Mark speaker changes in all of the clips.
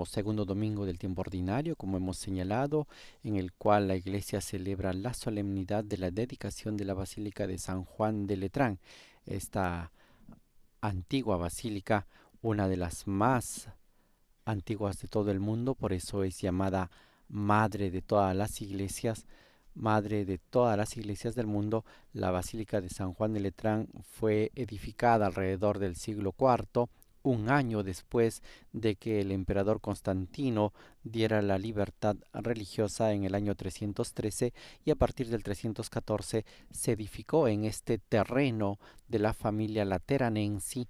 Speaker 1: segundo domingo del tiempo ordinario, como hemos señalado, en el cual la Iglesia celebra la solemnidad de la dedicación de la Basílica de San Juan de Letrán. Esta antigua basílica, una de las más antiguas de todo el mundo, por eso es llamada Madre de todas las iglesias, Madre de todas las iglesias del mundo. La Basílica de San Juan de Letrán fue edificada alrededor del siglo IV, un año después de que el emperador Constantino diera la libertad religiosa en el año 313, y a partir del 314 se edificó en este terreno de la familia Lateranensi,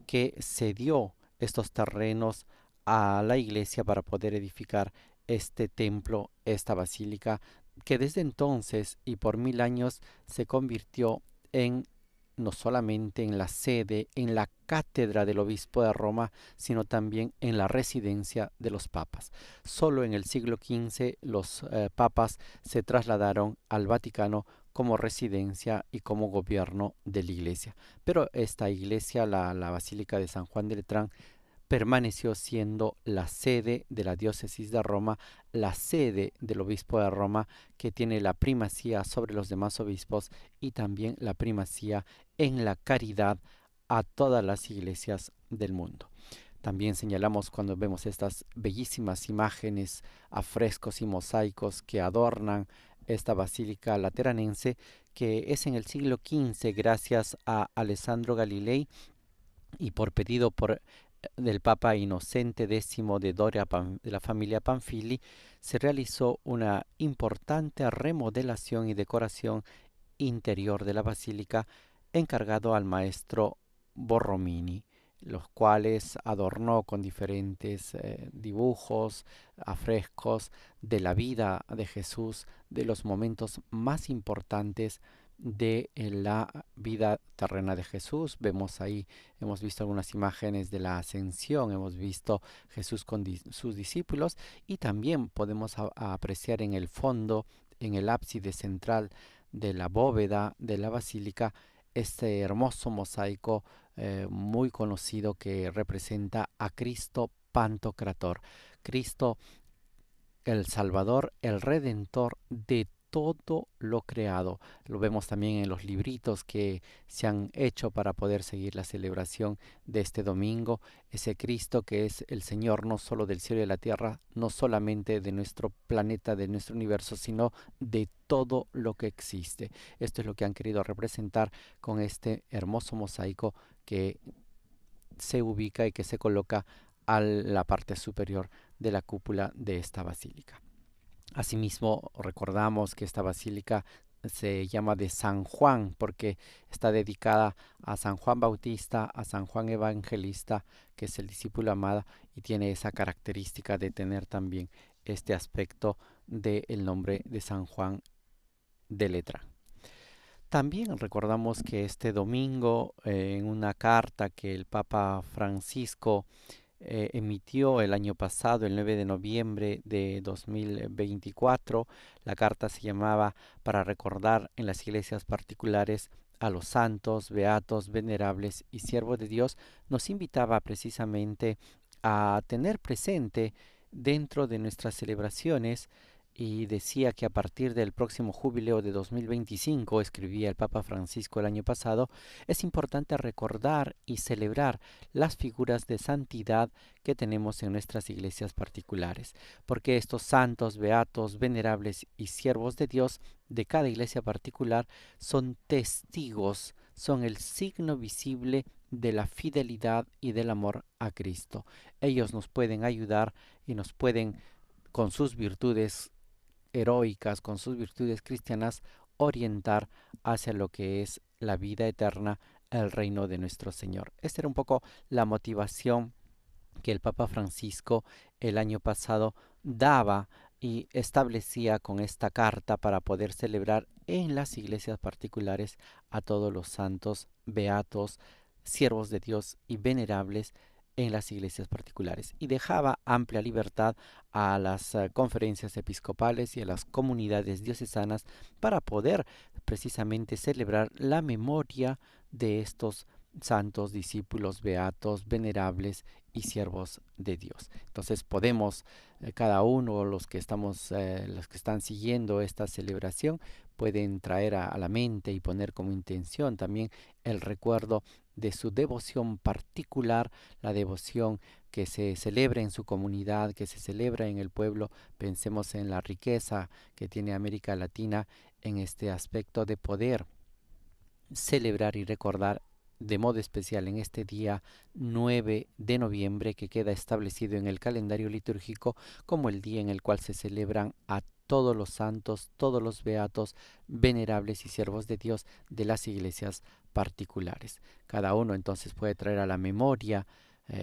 Speaker 1: que cedió estos terrenos a la iglesia para poder edificar este templo, esta basílica, que desde entonces y por 1000 años se convirtió en no solamente en la sede, en la cátedra del obispo de Roma, sino también en la residencia de los papas. Solo en el siglo XV los papas se trasladaron al Vaticano como residencia y como gobierno de la iglesia. Pero esta iglesia, la Basílica de San Juan de Letrán, permaneció siendo la sede de la diócesis de Roma, la sede del obispo de Roma, que tiene la primacía sobre los demás obispos y también la primacía en la caridad a todas las iglesias del mundo. También señalamos cuando vemos estas bellísimas imágenes, afrescos y mosaicos que adornan esta basílica lateranense, que es en el siglo XV gracias a Alessandro Galilei y por pedido del Papa Inocente X de Doria de la familia Pamphili, se realizó una importante remodelación y decoración interior de la basílica, encargado al maestro Borromini, los cuales adornó con diferentes dibujos, afrescos de la vida de Jesús, de los momentos más importantes de la vida terrena de Jesús. Vemos ahí, hemos visto algunas imágenes de la ascensión, hemos visto Jesús con sus discípulos, y también podemos apreciar en el fondo, en el ábside central de la bóveda de la basílica, este hermoso mosaico muy conocido que representa a Cristo Pantocrator, Cristo el Salvador, el Redentor de todo lo creado. Lo vemos también en los libritos que se han hecho para poder seguir la celebración de este domingo. Ese Cristo que es el Señor no solo del cielo y de la tierra, no solamente de nuestro planeta, de nuestro universo, sino de todo lo que existe. Esto es lo que han querido representar con este hermoso mosaico que se ubica y que se coloca a la parte superior de la cúpula de esta basílica. Asimismo, recordamos que esta basílica se llama de San Juan porque está dedicada a San Juan Bautista, a San Juan Evangelista, que es el discípulo amado, y tiene esa característica de tener también este aspecto del nombre de San Juan de letra. También recordamos que este domingo, en una carta que el Papa Francisco emitió el año pasado, el 9 de noviembre de 2024. La carta se llamaba "Para recordar en las iglesias particulares a los santos, beatos, venerables y siervos de Dios", nos invitaba precisamente a tener presente dentro de nuestras celebraciones, y decía que a partir del próximo jubileo de 2025, escribía el Papa Francisco el año pasado, es importante recordar y celebrar las figuras de santidad que tenemos en nuestras iglesias particulares, porque estos santos, beatos, venerables y siervos de Dios de cada iglesia particular son testigos, son el signo visible de la fidelidad y del amor a Cristo. Ellos nos pueden ayudar y nos pueden, con sus virtudes heroicas, con sus virtudes cristianas, orientar hacia lo que es la vida eterna, el reino de nuestro Señor. Esta era un poco la motivación que el Papa Francisco el año pasado daba y establecía con esta carta para poder celebrar en las iglesias particulares a todos los santos, beatos, siervos de Dios y venerables en las iglesias particulares, y dejaba amplia libertad a las conferencias episcopales y a las comunidades diocesanas para poder precisamente celebrar la memoria de estos santos, discípulos, beatos, venerables y siervos de Dios. Entonces podemos, cada uno, los que están siguiendo esta celebración, pueden traer a la mente y poner como intención también el recuerdo de su devoción particular, la devoción que se celebra en su comunidad, que se celebra en el pueblo. Pensemos en la riqueza que tiene América Latina en este aspecto de poder celebrar y recordar de modo especial en este día 9 de noviembre, que queda establecido en el calendario litúrgico como el día en el cual se celebran a todos los santos, todos los beatos, venerables y siervos de Dios de las iglesias particulares. Cada uno entonces puede traer a la memoria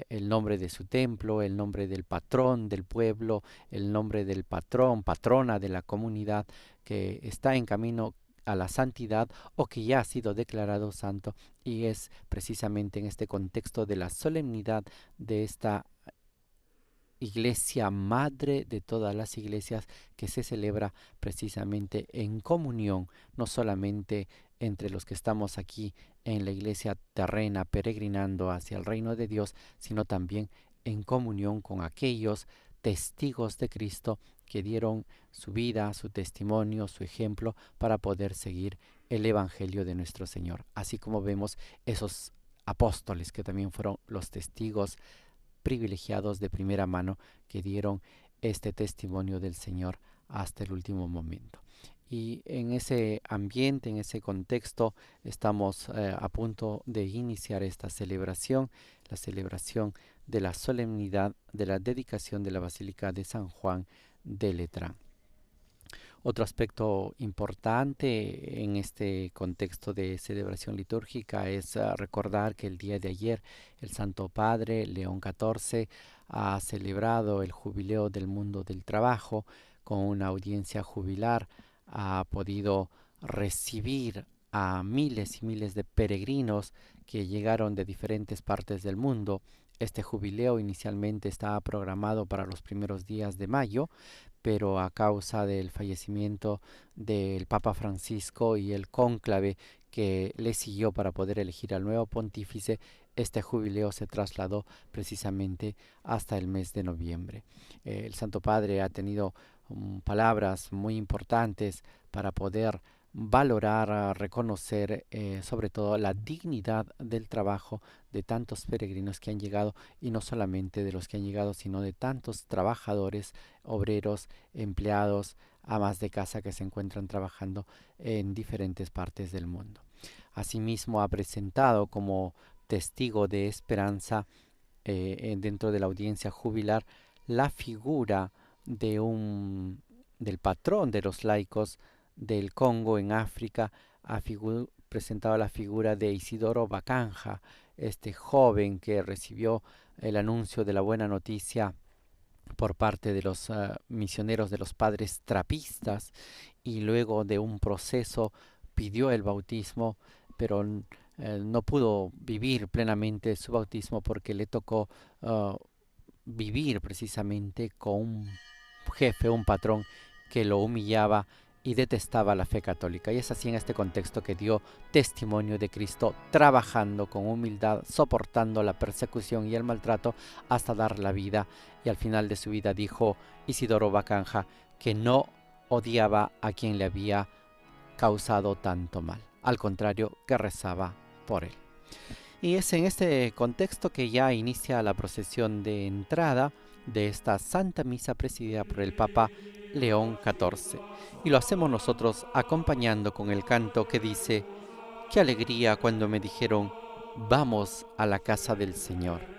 Speaker 1: el nombre de su templo, el nombre del patrón del pueblo, el nombre del patrón, patrona de la comunidad que está en camino a la santidad o que ya ha sido declarado santo, y es precisamente en este contexto de la solemnidad de esta iglesia madre de todas las iglesias que se celebra precisamente en comunión, no solamente entre los que estamos aquí en la iglesia terrena peregrinando hacia el reino de Dios, sino también en comunión con aquellos testigos de Cristo que dieron su vida, su testimonio, su ejemplo para poder seguir el evangelio de nuestro Señor, así como vemos esos apóstoles que también fueron los testigos privilegiados de primera mano que dieron este testimonio del Señor hasta el último momento. Y en ese ambiente, en ese contexto, estamos a punto de iniciar esta celebración, la celebración de la solemnidad de la dedicación de la Basílica de San Juan de Letrán. Otro aspecto importante en este contexto de celebración litúrgica es recordar que el día de ayer el Santo Padre León XIV ha celebrado el jubileo del mundo del trabajo con una audiencia jubilar. Ha podido recibir a miles y miles de peregrinos que llegaron de diferentes partes del mundo. Este jubileo inicialmente estaba programado para los primeros días de mayo, pero a causa del fallecimiento del Papa Francisco y el cónclave que le siguió para poder elegir al nuevo pontífice, este jubileo se trasladó precisamente hasta el mes de noviembre. El Santo Padre ha tenido palabras muy importantes para poder valorar, reconocer sobre todo la dignidad del trabajo de tantos peregrinos que han llegado, y no solamente de los que han llegado, sino de tantos trabajadores, obreros, empleados, amas de casa que se encuentran trabajando en diferentes partes del mundo. Asimismo, ha presentado como testigo de esperanza dentro de la audiencia jubilar la figura de del patrón de los laicos del Congo en África. Ha presentado la figura de Isidoro Bacanja, este joven que recibió el anuncio de la buena noticia por parte de los misioneros de los padres trapistas, y luego de un proceso pidió el bautismo, pero no pudo vivir plenamente su bautismo porque le tocó vivir precisamente con un jefe, un patrón que lo humillaba y detestaba la fe católica. Y es así en este contexto que dio testimonio de Cristo, trabajando con humildad, soportando la persecución y el maltrato hasta dar la vida. Y al final de su vida dijo Isidoro Bacanja que no odiaba a quien le había causado tanto mal, al contrario, que rezaba por él. Y es en este contexto que ya inicia la procesión de entrada de esta Santa Misa presidida por el Papa León XIV. Y lo hacemos nosotros acompañando con el canto que dice: qué alegría cuando me dijeron, vamos a la casa del Señor.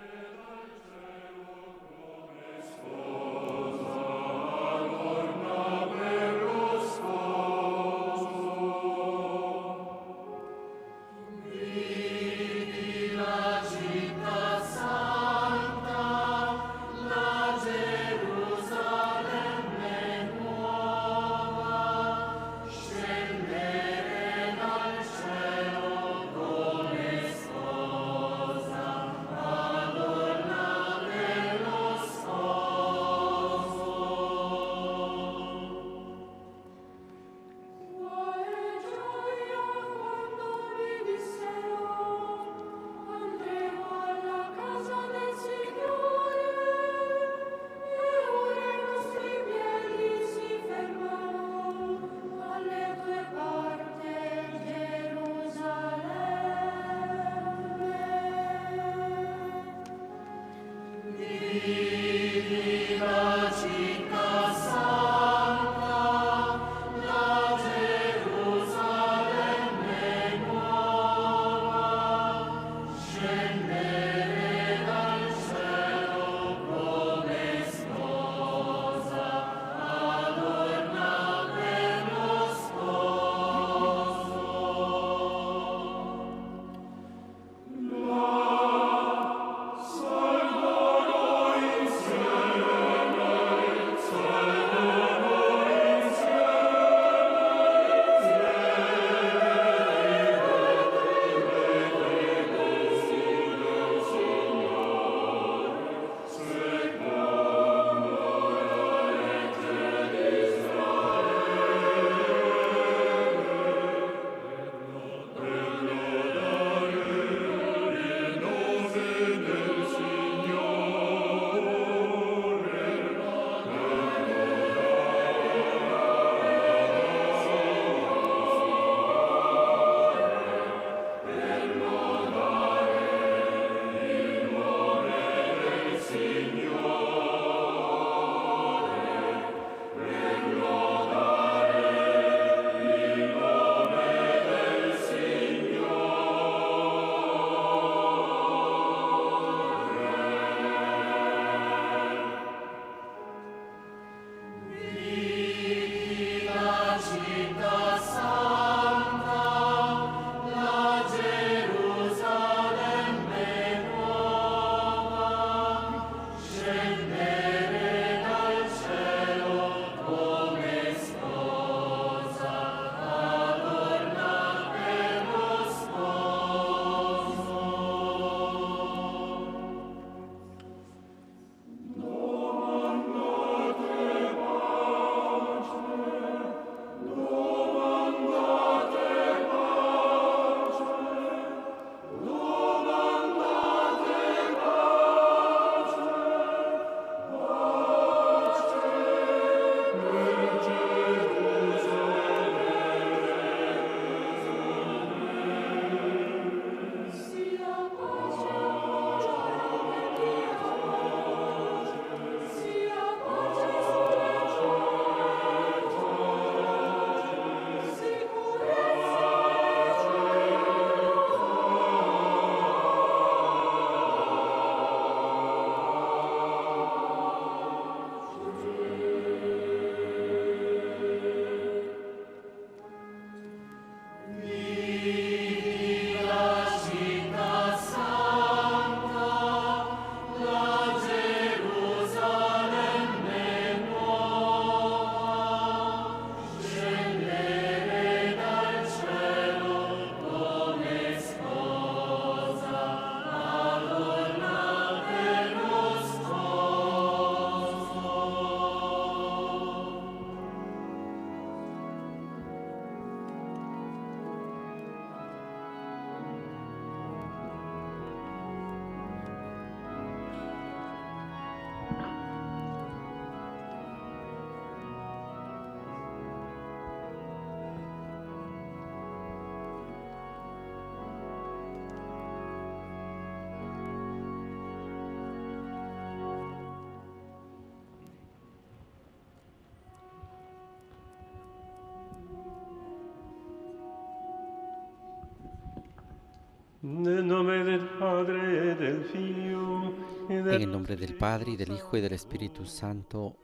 Speaker 2: Nel nome del Padre e del Figlio e
Speaker 1: En
Speaker 2: del
Speaker 1: el nombre del Padre, y del Hijo, y del Espíritu Santo.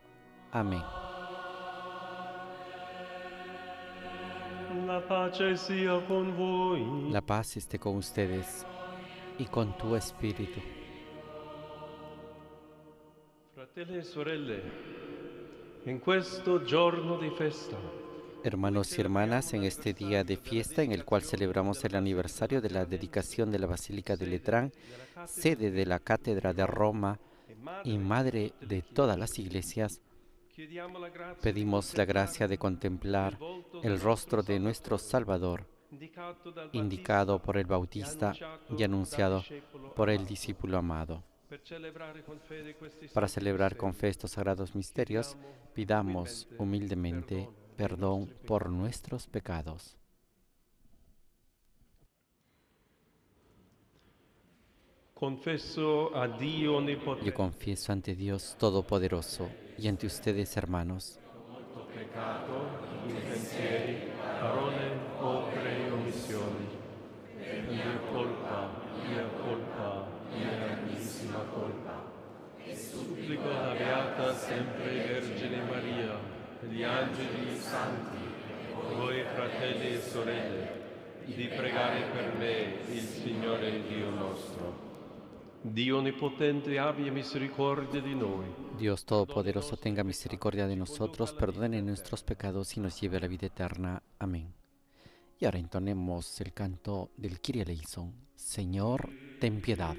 Speaker 1: Amén.
Speaker 2: La pace sia con voi.
Speaker 1: La paz esté con ustedes y con tu espíritu.
Speaker 2: Fratelli e sorelle, in questo giorno di festa,
Speaker 1: Hermanos y hermanas, en este día de fiesta en el cual celebramos el aniversario de la dedicación de la Basílica de Letrán, sede de la Cátedra de Roma y madre de todas las iglesias, pedimos la gracia de contemplar el rostro de nuestro Salvador, indicado por el Bautista y anunciado por el discípulo amado. Para celebrar con fe estos sagrados misterios, pidamos humildemente perdón por nuestros pecados.
Speaker 2: confesso a Dio
Speaker 1: Yo
Speaker 2: Onnipotente,
Speaker 1: confieso ante Dios Todopoderoso y ante ustedes, hermanos,
Speaker 2: peccato in pensieri, parole, opere e omissioni. Mia colpa, mia grandissima colpa. Supplico la Beata sempre Vergine Maria, gli angeli e i santi, voi fratelli e sorelle, di pregare per me, il Signore Dio nostro. Dio Onnipotente abbia misericordia di noi.
Speaker 1: Dios Todopoderoso tenga misericordia de nosotros, perdone nuestros pecados y nos lleve a la vida eterna. Amén. Y ahora entonemos el canto del Kyrie eleison. Señor, ten piedad.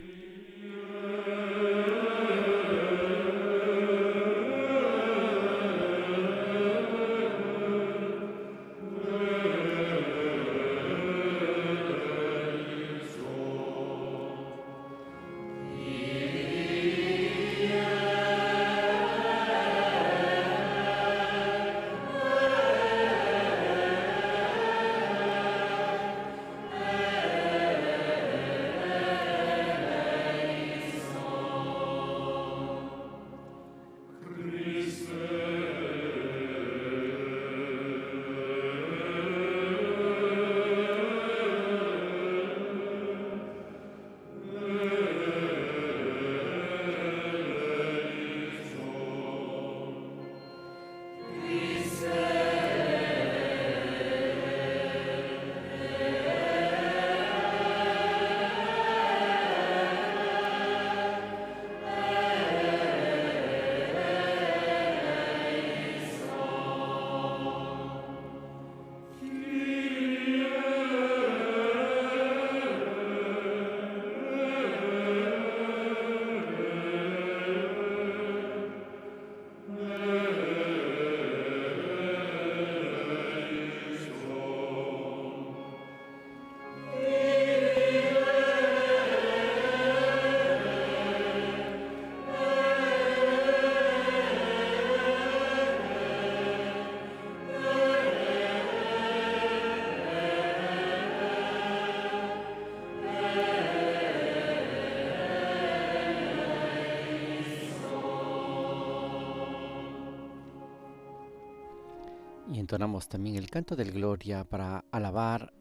Speaker 1: Y entonamos también el canto del Gloria para alabar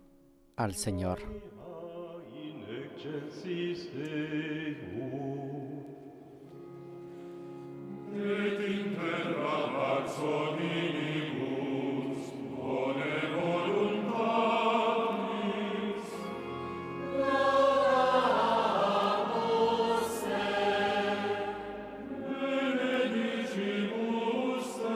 Speaker 1: al Señor.
Speaker 2: In excelsis Deo. Et in terra pax hominibus, bone voluntatis. Laudamus te, benedicimus te,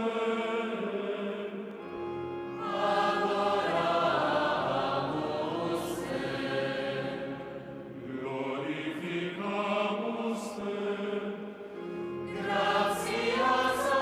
Speaker 2: adoramus te, glorificamus te. Gratias a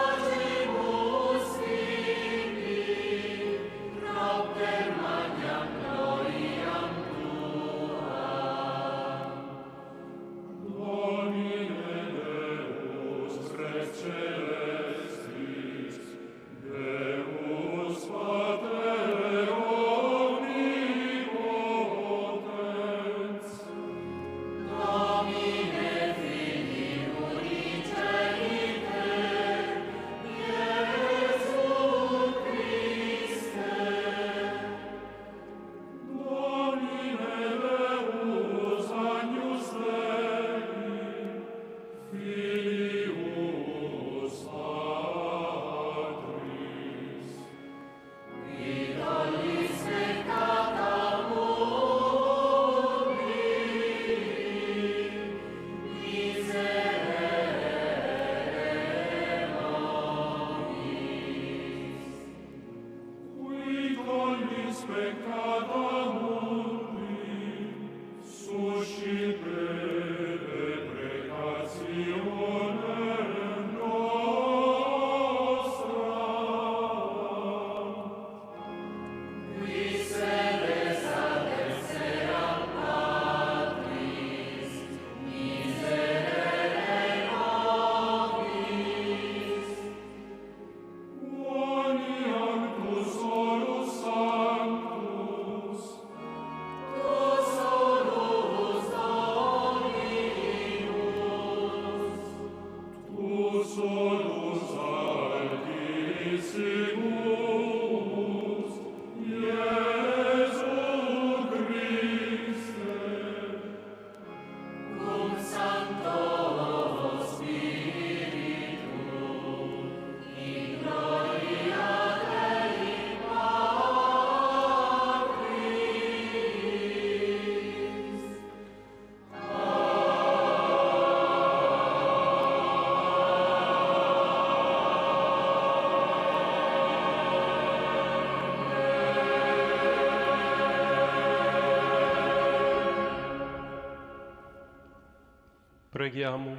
Speaker 2: Preghiamo.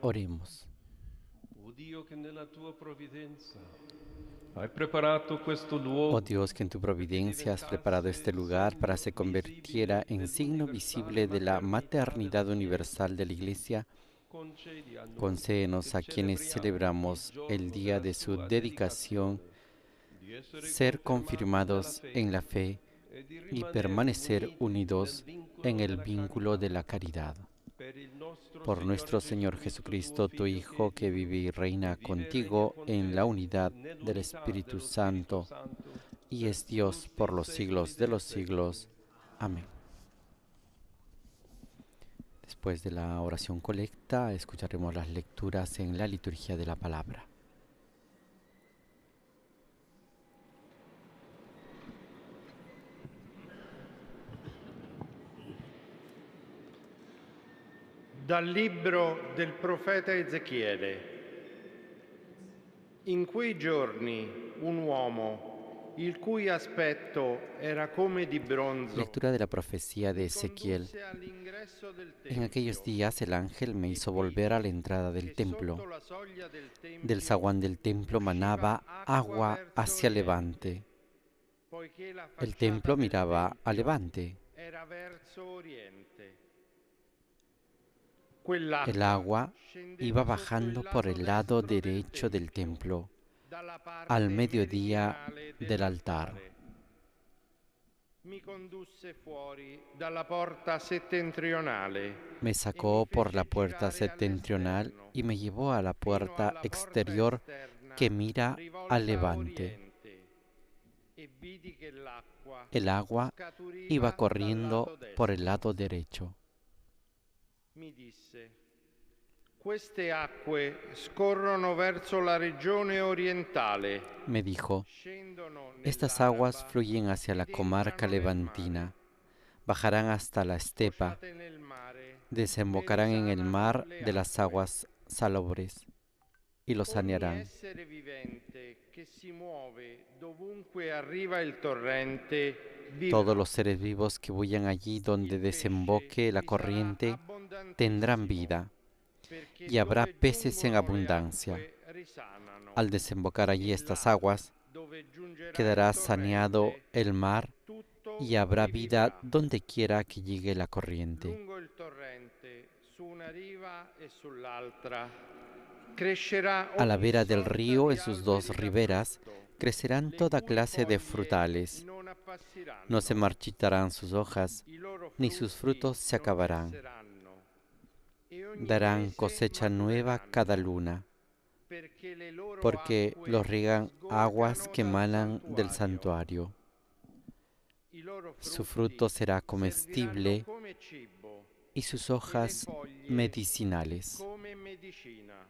Speaker 1: Oremos.
Speaker 2: O Dio che nella tua provvidenza hai preparato questo
Speaker 1: Oh
Speaker 2: luogo,
Speaker 1: Dios, que en tu providencia has preparado este lugar para que se convirtiera en signo visible de la maternidad universal de la Iglesia,
Speaker 2: concedi a noi
Speaker 1: concédenos a quienes celebramos el día de su dedicación
Speaker 2: di essere
Speaker 1: ser
Speaker 2: confermati nella
Speaker 1: confirmados en la
Speaker 2: fede
Speaker 1: fe
Speaker 2: e di
Speaker 1: y
Speaker 2: rimanere
Speaker 1: permanecer
Speaker 2: uniti
Speaker 1: unidos
Speaker 2: nel
Speaker 1: en
Speaker 2: vincolo
Speaker 1: el
Speaker 2: della
Speaker 1: vínculo de la
Speaker 2: carità.
Speaker 1: caridad.
Speaker 2: Per il nostro
Speaker 1: Por nuestro Señor
Speaker 2: Jesucristo,
Speaker 1: Jesucristo, tu Hijo, que vive y reina
Speaker 2: vive e regna
Speaker 1: contigo
Speaker 2: con
Speaker 1: en
Speaker 2: te
Speaker 1: la unidad del
Speaker 2: nell'unità
Speaker 1: Espíritu
Speaker 2: dello Spirito
Speaker 1: Santo,
Speaker 2: Santo,
Speaker 1: y
Speaker 2: per
Speaker 1: es Dios
Speaker 2: tutti
Speaker 1: por
Speaker 2: i
Speaker 1: los
Speaker 2: secoli
Speaker 1: siglos de
Speaker 2: dei
Speaker 1: los
Speaker 2: secoli.
Speaker 1: siglos. Amén. Después de la oración colecta, escucharemos las lecturas en la liturgia de la palabra.
Speaker 3: Dal libro del profeta Ezechiele. In quei giorni un uomo, il cui aspetto era come di bronzo,
Speaker 1: Lectura de la profecía de
Speaker 3: mi
Speaker 1: Ezequiel.
Speaker 3: condusse all'ingresso del
Speaker 1: En aquellos
Speaker 3: tempio
Speaker 1: días el ángel me
Speaker 3: e
Speaker 1: hizo
Speaker 3: vidi
Speaker 1: volver a la entrada del
Speaker 3: che sotto
Speaker 1: templo.
Speaker 3: la soglia del
Speaker 1: Del
Speaker 3: tempio
Speaker 1: zaguán del templo manaba
Speaker 3: usciva acqua
Speaker 1: agua
Speaker 3: verso
Speaker 1: hacia
Speaker 3: oriente,
Speaker 1: levante.
Speaker 3: poiché la
Speaker 1: El
Speaker 3: facciata
Speaker 1: templo
Speaker 3: del
Speaker 1: miraba a
Speaker 3: tempio
Speaker 1: levante.
Speaker 3: era verso oriente.
Speaker 1: El
Speaker 3: Quell'acqua
Speaker 1: agua iba
Speaker 3: scendeva sotto
Speaker 1: bajando
Speaker 3: il
Speaker 1: por
Speaker 3: lato
Speaker 1: el lado
Speaker 3: destro del
Speaker 1: derecho del
Speaker 3: tempio,
Speaker 1: templo,
Speaker 3: dalla parte
Speaker 1: al mediodía
Speaker 3: meridionale
Speaker 1: del altar.
Speaker 3: dell'altare. Mi condusse fuori dalla porta settentrionale
Speaker 1: Me
Speaker 3: e mi
Speaker 1: sacó por la
Speaker 3: fece
Speaker 1: puerta
Speaker 3: girare
Speaker 1: septentrional
Speaker 3: all'esterno,
Speaker 1: y me llevó a la
Speaker 3: fino
Speaker 1: puerta
Speaker 3: alla porta
Speaker 1: exterior
Speaker 3: esterna
Speaker 1: que mira al
Speaker 3: rivolta a
Speaker 1: levante.
Speaker 3: oriente, e vidi che l'acqua
Speaker 1: El agua iba
Speaker 3: scaturiva dal
Speaker 1: corriendo
Speaker 3: lato
Speaker 1: por el
Speaker 3: destro.
Speaker 1: lado derecho.
Speaker 3: Mi disse: queste acque scorrono verso la regione orientale,
Speaker 1: Me dijo,
Speaker 3: scendono
Speaker 1: estas aguas
Speaker 3: nell'Araba
Speaker 1: fluyen hacia la
Speaker 3: ed
Speaker 1: comarca
Speaker 3: entrano nel
Speaker 1: levantina,
Speaker 3: mare.
Speaker 1: bajarán hasta la estepa,
Speaker 3: Sfociate nel mare,
Speaker 1: desembocarán
Speaker 3: le
Speaker 1: en el
Speaker 3: risanano
Speaker 1: mar
Speaker 3: le
Speaker 1: de las
Speaker 3: acque.
Speaker 1: aguas salobres y lo
Speaker 3: Ogni
Speaker 1: sanearán.
Speaker 3: essere vivente che si muove dovunque arriva il torrente vivrà.
Speaker 1: Todos los seres vivos que vayan allí donde
Speaker 3: Il
Speaker 1: desemboque
Speaker 3: pesce
Speaker 1: la
Speaker 3: vi sarà
Speaker 1: corriente tendrán
Speaker 3: abbondantissimo,
Speaker 1: vida,
Speaker 3: perché
Speaker 1: y habrá
Speaker 3: dove
Speaker 1: peces en
Speaker 3: giungono le
Speaker 1: abundancia.
Speaker 3: acque risanano.
Speaker 1: Al desembocar allí
Speaker 3: E
Speaker 1: estas
Speaker 3: là
Speaker 1: aguas,
Speaker 3: dove giungerà
Speaker 1: quedará
Speaker 3: il
Speaker 1: saneado
Speaker 3: torrente,
Speaker 1: el mar
Speaker 3: tutto
Speaker 1: y habrá vida
Speaker 3: rivivrà.
Speaker 1: donde quiera que llegue la corriente.
Speaker 3: Lungo il torrente, su una riva e sull'altra, crescerà
Speaker 1: A la
Speaker 3: ogni
Speaker 1: vera del
Speaker 3: sorta
Speaker 1: río,
Speaker 3: di
Speaker 1: en sus dos
Speaker 3: alberi da
Speaker 1: riberas,
Speaker 3: frutto,
Speaker 1: crecerán
Speaker 3: le
Speaker 1: toda
Speaker 3: cui
Speaker 1: clase de
Speaker 3: foglie
Speaker 1: frutales.
Speaker 3: non appassiranno,
Speaker 1: No se marchitarán sus hojas,
Speaker 3: i loro
Speaker 1: ni sus
Speaker 3: frutti
Speaker 1: frutos se
Speaker 3: non
Speaker 1: acabarán.
Speaker 3: cesseranno, e ogni
Speaker 1: Darán
Speaker 3: mese
Speaker 1: cosecha nueva
Speaker 3: matureranno,
Speaker 1: cada luna,
Speaker 3: perché le loro
Speaker 1: porque
Speaker 3: acque
Speaker 1: los riegan aguas
Speaker 3: sgorgano
Speaker 1: que
Speaker 3: dal
Speaker 1: emanan del
Speaker 3: santuario.
Speaker 1: santuario.
Speaker 3: I loro
Speaker 1: Su
Speaker 3: frutti
Speaker 1: fruto será
Speaker 3: serviranno
Speaker 1: comestible
Speaker 3: come cibo
Speaker 1: y sus
Speaker 3: e le
Speaker 1: hojas
Speaker 3: foglie
Speaker 1: medicinales.
Speaker 3: come medicina.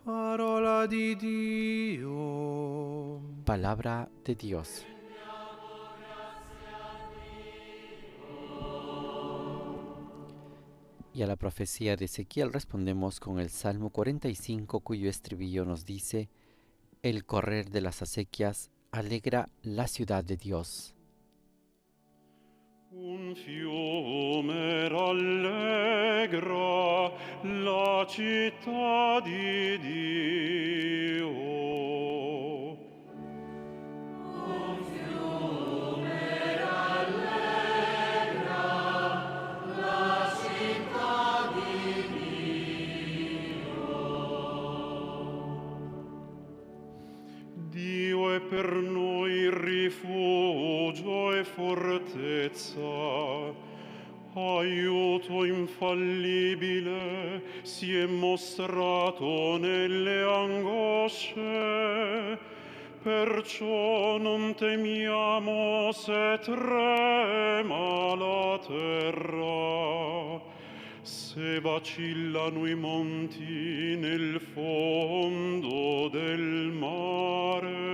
Speaker 4: Parola di Dio.
Speaker 1: Palabra de Dios. Y a la profecía de Ezequiel respondemos con el Salmo 45, cuyo estribillo nos dice: el correr de las acequias alegra la ciudad de Dios.
Speaker 5: Un fiume rallegra la città di Dio. Dio è per noi rifugio e fortezza, aiuto infallibile, si è mostrato nelle angosce. Perciò non temiamo se trema la terra, se vacillano i monti nel fondo del mare.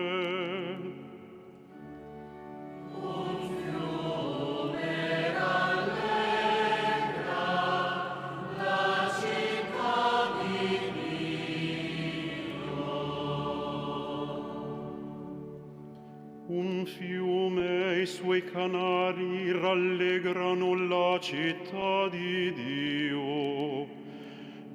Speaker 5: Un fiume e i suoi canali rallegrano la città di Dio,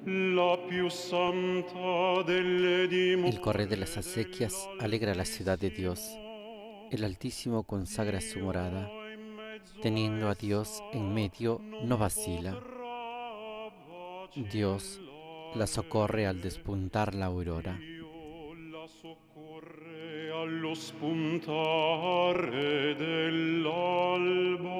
Speaker 5: la più santa delle dimore.
Speaker 1: El correr de las acequias alegra la ciudad de Dios. El Altísimo consagra su morada. Teniendo a Dios en medio, no vacila. Dios la socorre al despuntar la aurora.
Speaker 5: La soccorre allo spuntare dell'alba.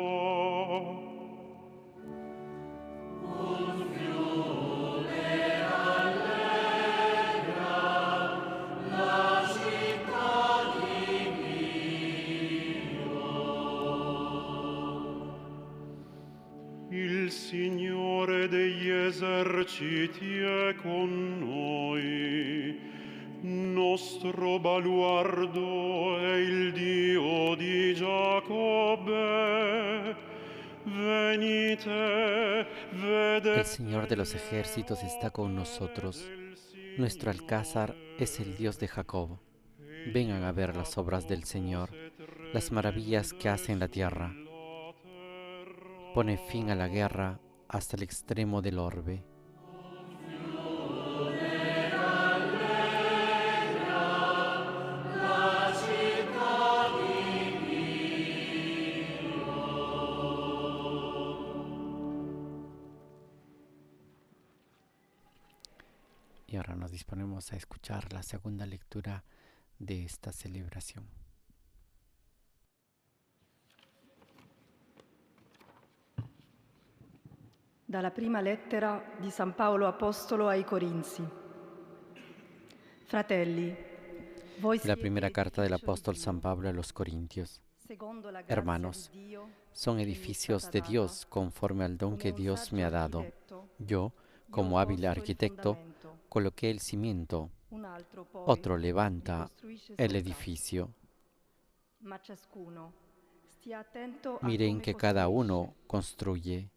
Speaker 5: Il Signore degli eserciti è con noi, nostro baluardo è il Dio di Giacobbe. Venite, vedete.
Speaker 1: El Señor de los ejércitos está con nosotros. Nuestro alcázar es el Dios de Jacob. Vengan a ver las obras del Señor, las maravillas que hace en la tierra. Pone fin a la guerra hasta el extremo del orbe. Y ahora nos disponemos a escuchar la segunda lectura de esta celebración.
Speaker 6: Dalla prima lettera di San Paolo Apostolo ai Corinzi. Fratelli, voi
Speaker 1: La primera carta del apóstol San Pablo a los Corintios. Hermanos, son edificios de Dios conforme al don que Dios me ha dado. Yo, como hábil arquitecto, coloqué el cimiento, otro levanta el edificio. Miren que cada uno construye.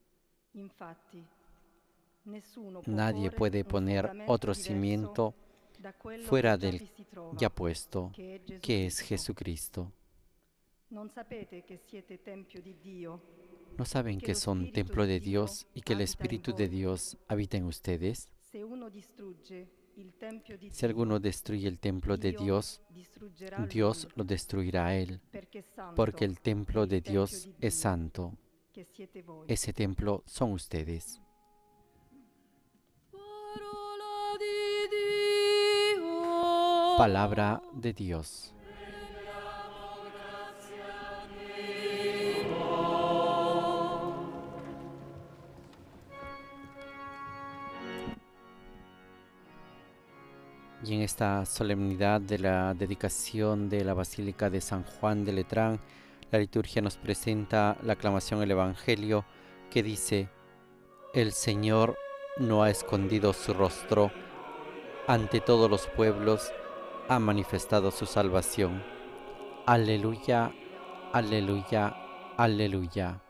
Speaker 1: Nadie puede poner otro cimiento fuera del ya puesto, que es Jesucristo. ¿No saben que son templo de Dios y que el Espíritu de Dios habita en ustedes? Si alguno destruye el templo de Dios, Dios lo destruirá a él, porque el templo de Dios es santo. Ese templo son ustedes. Palabra de Dios. Y en esta solemnidad de la dedicación de la Basílica de San Juan de Letrán, la liturgia nos presenta la aclamación del Evangelio que dice: El Señor no ha escondido su rostro, ante todos los pueblos ha manifestado su salvación. Aleluya, aleluya, aleluya.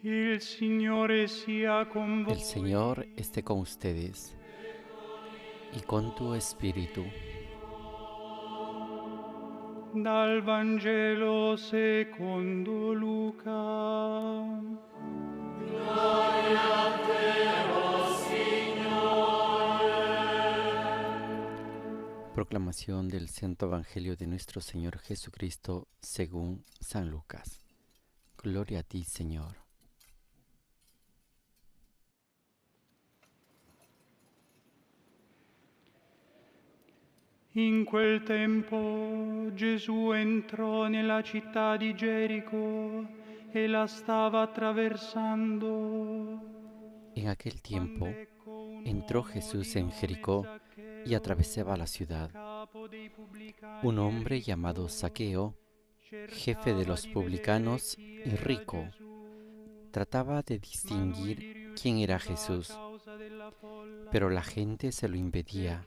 Speaker 5: Il Signore sia con voi.
Speaker 1: El Señor esté con ustedes y con tu espíritu.
Speaker 5: Dal Vangelo secondo Luca.
Speaker 1: Proclamación del Santo Evangelio de nuestro Señor Jesucristo según San Lucas. Gloria a ti, Señor.
Speaker 5: In quel tempo Gesù entrò nella città di Gerico e la stava attraversando.
Speaker 1: En aquel tiempo entró Jesús en Jericó y atravesaba la ciudad. Un hombre llamado Zaqueo, jefe de los publicanos y rico, trataba de distinguir quién era Jesús, pero la gente se lo impedía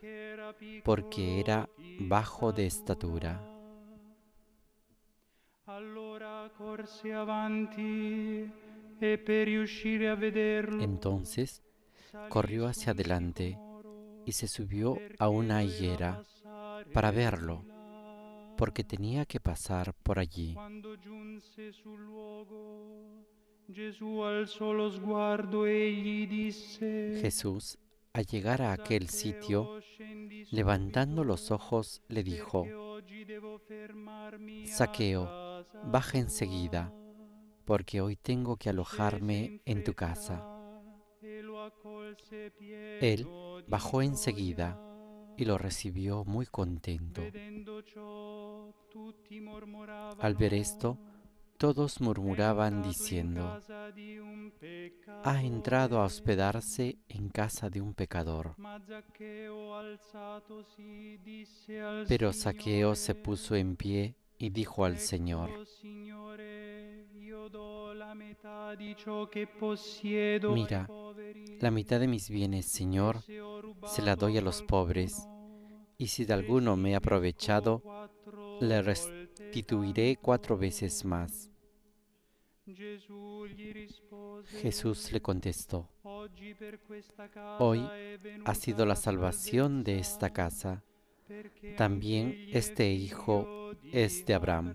Speaker 1: porque era bajo de estatura.
Speaker 5: Allora corse avanti e per riuscire a vederlo
Speaker 1: Entonces corrió hacia adelante y se subió a una higuera para verlo, porque tenía que pasar por allí.
Speaker 5: Quando giunse sul luogo, Gesù alzò lo sguardo e gli disse:
Speaker 1: Jesús, al llegar a aquel sitio, levantando los ojos, le dijo: Zaqueo, baja enseguida, porque hoy tengo que alojarme en tu casa. Él bajó enseguida y lo recibió muy contento. Al ver esto, todos murmuraban diciendo: ha entrado a hospedarse en casa de un pecador. Pero Zaqueo se puso en pie y dijo al Señor: mira, la mitad de mis bienes, Señor, se la doy a los pobres, y si de alguno me he aprovechado, le restituiré 4 veces más. Jesús le contestó: hoy ha sido la salvación de esta casa. También este hijo es de Abraham,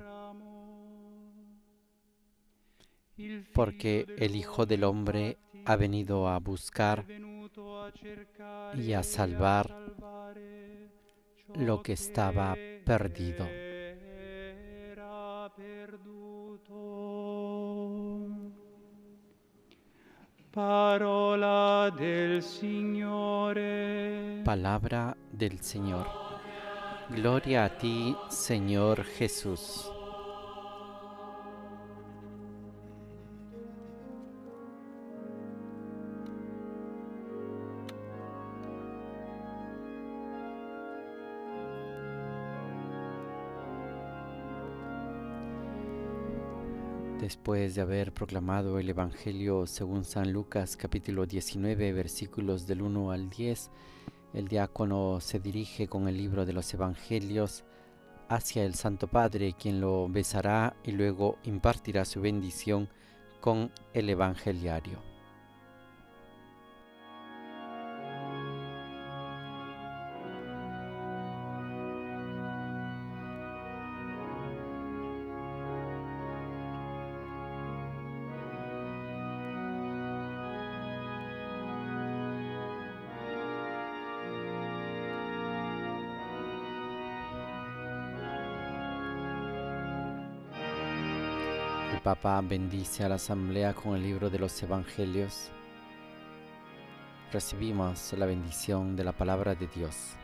Speaker 1: porque el Hijo del Hombre ha venido a buscar y a salvar lo que estaba perdido.
Speaker 5: Parola del Signore.
Speaker 1: Palabra del Señor. Gloria a ti, Señor Jesús. Después de haber proclamado el Evangelio según San Lucas, capítulo 19, versículos del 1 al 10, el diácono se dirige con el libro de los Evangelios hacia el Santo Padre, quien lo besará y luego impartirá su bendición con el Evangeliario. El Papa bendice a la Asamblea con el libro de los Evangelios. Recibimos la bendición de la palabra de Dios.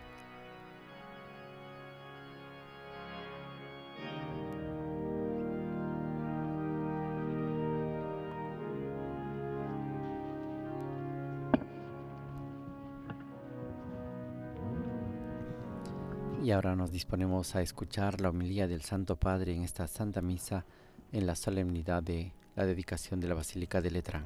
Speaker 1: Y ahora nos disponemos a escuchar la homilía del Santo Padre en esta Santa Misa en la solemnidad de la dedicación de la Basílica de Letrán.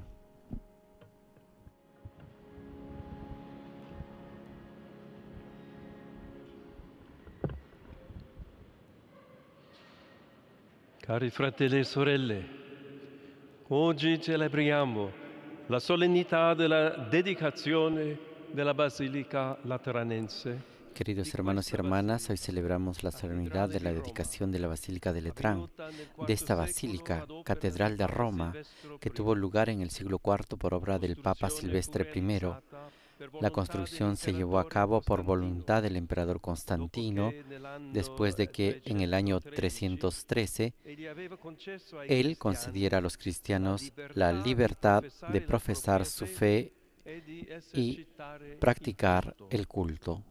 Speaker 2: Cari fratelli e sorelle, Oggi celebriamo la solennità della dedicazione della Basilica Lateranense.
Speaker 1: Queridos hermanos y hermanas, hoy celebramos la solemnidad de la dedicación de la Basílica de Letrán, de esta basílica, catedral de Roma, que tuvo lugar en el siglo IV por obra del Papa Silvestre I. La construcción se llevó a cabo por voluntad del emperador Constantino, después de que en el año 313 él concediera a los cristianos la libertad de profesar su fe y practicar el culto.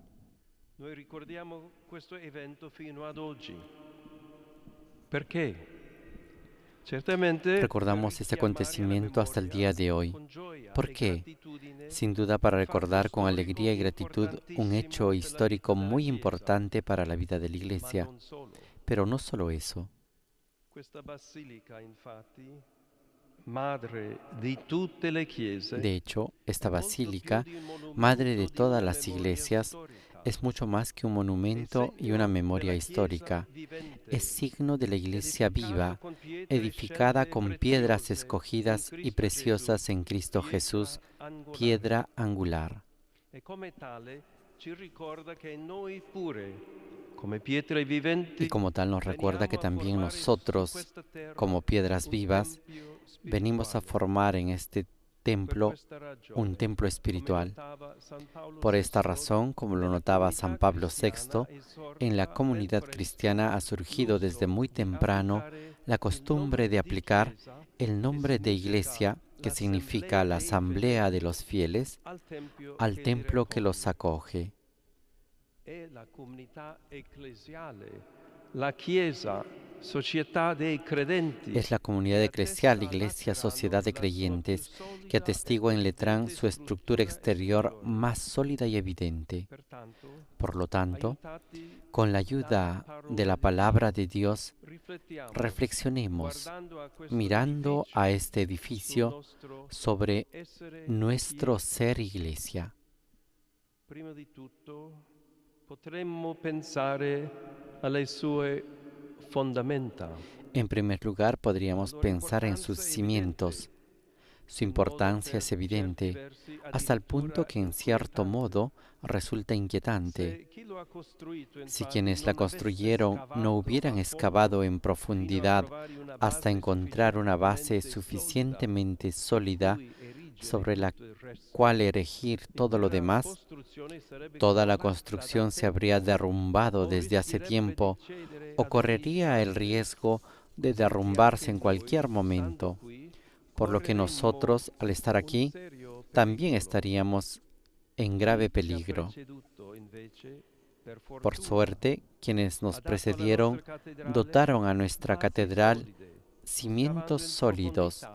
Speaker 2: Noi ricordiamo questo evento fino ad oggi. Perché? Certamente
Speaker 1: Recordamos este acontecimiento hasta el día de hoy. ¿Por qué? Sin duda para recordar con alegría y gratitud un hecho histórico muy importante para la vida de la Iglesia. Pero no solo eso.
Speaker 2: Questa basilica, infatti, madre di tutte le chiese,
Speaker 1: De hecho, esta basílica, madre de todas las iglesias, es mucho más que un monumento y una memoria histórica. Es signo de la iglesia viva, edificada con piedras escogidas y preciosas en Cristo Jesús, piedra angular.
Speaker 2: e come tale ci ricorda che noi pure, come pietre viventi,
Speaker 1: Y como tal nos recuerda que también nosotros, como piedras vivas, venimos a formar en este templo un templo espiritual. Por esta razón, como lo notaba San Pablo VI, en la comunidad cristiana ha surgido desde muy temprano la costumbre de aplicar el nombre de iglesia, que significa la asamblea de los fieles, al templo que los acoge.
Speaker 2: la comunità ecclesiale, la Chiesa, società dei credenti.
Speaker 1: Es la comunidad eclesial, iglesia, sociedad de creyentes, que atestigua en Letrán su estructura exterior más sólida y evidente. Por lo tanto, con la ayuda de la palabra de Dios, reflexionemos, mirando a este edificio, sobre nuestro ser iglesia.
Speaker 2: Prima di tutto, potremmo pensare alle sue fondamenta.
Speaker 1: En primer lugar, podríamos pensar en sus cimientos. Su importancia es evidente, hasta el punto que en cierto modo resulta inquietante. Si quienes la construyeron no hubieran excavado en profundidad hasta encontrar una base suficientemente sólida sobre la cual erigir todo lo demás, toda la construcción se habría derrumbado desde hace tiempo o correría el riesgo de derrumbarse en cualquier momento. Por lo que nosotros, al estar aquí, también estaríamos en grave peligro. Por suerte, quienes nos precedieron dotaron a nuestra catedral cimientos sólidos,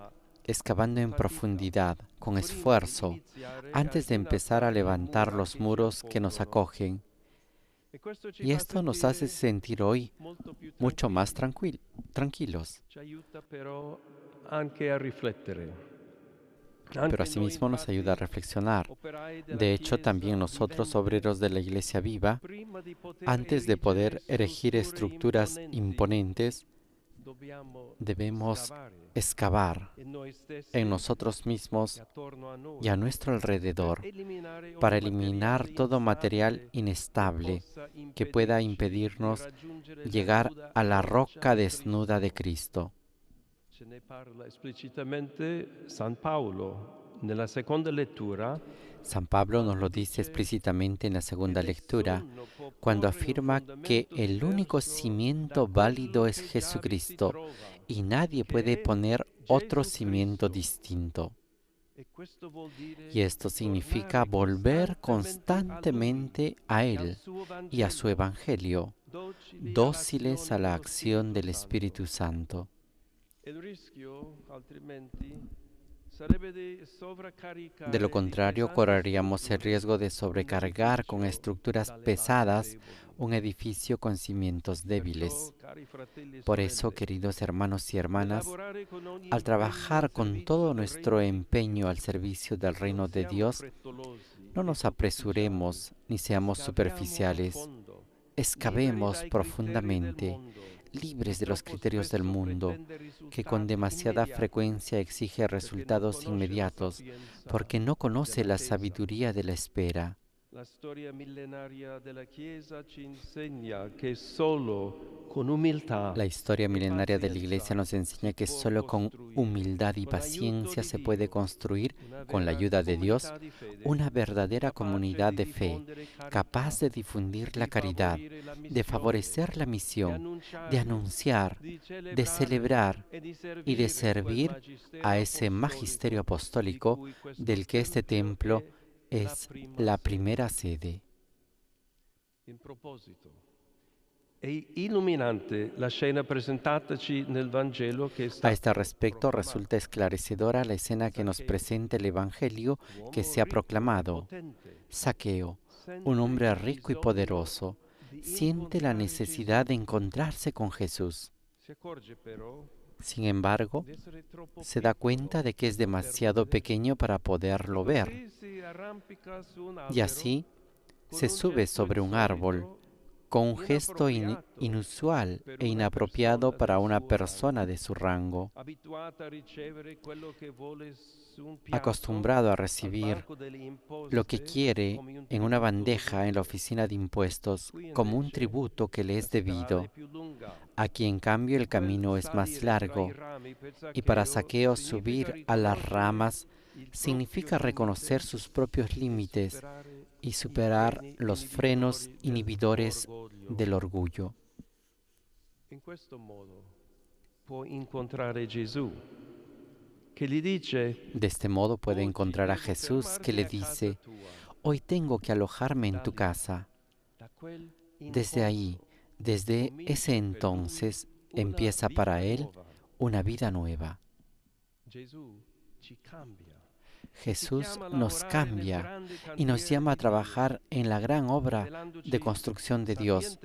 Speaker 1: excavando en profundidad, con esfuerzo, antes de empezar a levantar los muros que nos acogen. Y esto nos hace sentir hoy mucho más tranquilos. Pero asimismo nos ayuda a reflexionar. De hecho, también nosotros, obreros de la Iglesia viva, antes de poder erigir estructuras imponentes, debemos excavar en nosotros mismos y a nuestro alrededor para eliminar todo material inestable que pueda impedirnos llegar a la roca desnuda de Cristo.
Speaker 2: Se ne parla esplicitamente San Paolo nella seconda lettura.
Speaker 1: San Pablo nos lo dice explícitamente en la segunda lectura, cuando afirma que el único cimiento válido es Jesucristo y nadie puede poner otro cimiento distinto. Y esto significa volver constantemente a Él y a su Evangelio, dóciles a la acción del Espíritu Santo. De lo contrario, correríamos el riesgo de sobrecargar con estructuras pesadas un edificio con cimientos débiles. Por eso, queridos hermanos y hermanas, al trabajar con todo nuestro empeño al servicio del reino de Dios, no nos apresuremos ni seamos superficiales. Excavemos profundamente, libres de los criterios del mundo, que con demasiada frecuencia exige resultados inmediatos, porque no conoce la sabiduría de la espera.
Speaker 2: La storia millenaria della Chiesa ci insegna che solo con umiltà
Speaker 1: La historia milenaria de la Iglesia nos enseña que solo con humildad y paciencia se puede construir, con la ayuda de Dios, una verdadera comunidad de fe, capaz de difundir la caridad, de favorecer la misión, de anunciar, de celebrar y de servir a ese magisterio apostólico del que este templo es la primera sede.
Speaker 2: In proposito, è illuminante la scena presentataci nel Vangelo che
Speaker 1: A este respecto, resulta esclarecedora la escena que nos presenta el Evangelio que se ha proclamado. Zaqueo, un hombre rico y poderoso, siente la necesidad de encontrarse con Jesús.
Speaker 2: si accorge però
Speaker 1: Sin embargo,
Speaker 2: di essere troppo
Speaker 1: se da cuenta de que es demasiado pequeño para poderlo ver,
Speaker 2: piccolo. Si arrampica su un
Speaker 1: y
Speaker 2: albero
Speaker 1: así
Speaker 2: con
Speaker 1: se
Speaker 2: un
Speaker 1: sube
Speaker 2: gesto
Speaker 1: sobre un árbol
Speaker 2: insolito,
Speaker 1: con un gesto inusual e inapropiado para una persona de su rango,
Speaker 2: abituata a ricevere quello che vuole su un piatto,
Speaker 1: acostumbrado a
Speaker 2: al
Speaker 1: recibir
Speaker 2: banco delle imposte,
Speaker 1: lo que quiere
Speaker 2: come un
Speaker 1: en una
Speaker 2: tributo
Speaker 1: bandeja en la oficina de impuestos como un tributo que le es debido, aquí en cambio el camino es más largo, y para Zaqueo subir a las ramas significa reconocer sus propios límites y superar los frenos inhibidores del orgullo.
Speaker 2: In questo modo può incontrare Gesù, che gli dice:
Speaker 1: De este modo puede encontrar a Jesús que le dice: hoy tengo que alojarme en tu casa.
Speaker 2: da quel
Speaker 1: Desde ahí, desde ese entonces, empieza para él una vida nueva.
Speaker 2: Gesù ci cambia.
Speaker 1: Jesús nos cambia y nos llama a trabajar en la gran obra de construcción de Dios,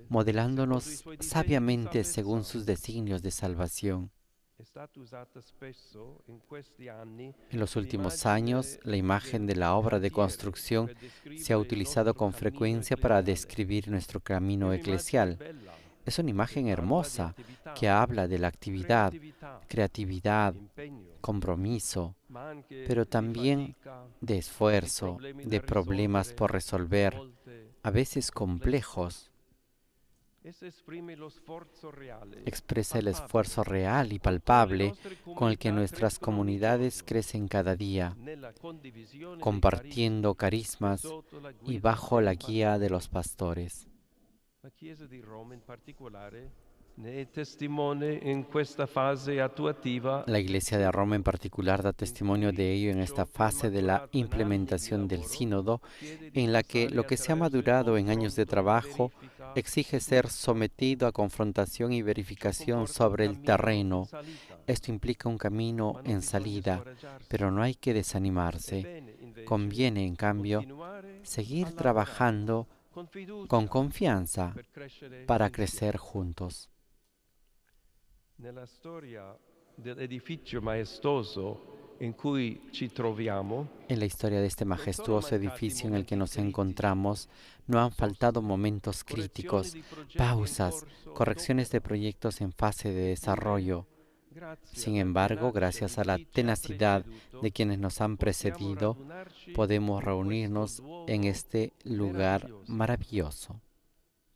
Speaker 1: modelándonos sabiamente según sus designios de salvación.
Speaker 2: È stata usata spesso in questi anni
Speaker 1: En los últimos años, la imagen de la obra de construcción se ha utilizado con frecuencia para describir nuestro camino eclesial. Es una imagen hermosa que habla de la actividad, creatividad, compromiso, pero también de esfuerzo, de problemas por resolver, a veces complejos. Expresa el esfuerzo real y palpable con el que nuestras comunidades crecen cada día, compartiendo carismas y bajo la guía de los pastores.
Speaker 2: La Chiesa di Roma in particolare ne è testimone in questa fase attuativa.
Speaker 1: La Iglesia de Roma en particular da testimonio de ello en esta fase de la implementación del sínodo, en la que lo que se ha madurado en años de trabajo exige ser sometido a confrontación y verificación sobre el terreno. Esto implica un camino en salida, pero no hay que desanimarse. Conviene, en cambio, seguir trabajando con confianza para crecer juntos.
Speaker 2: Nella storia dell'edificio maestoso in cui ci troviamo,
Speaker 1: en la historia de este majestuoso edificio en el que nos encontramos, no han faltado momentos críticos, pausas, correcciones de proyectos en fase de desarrollo. Sin embargo, gracias a la tenacidad de quienes nos han precedido, podemos reunirnos en este lugar maravilloso.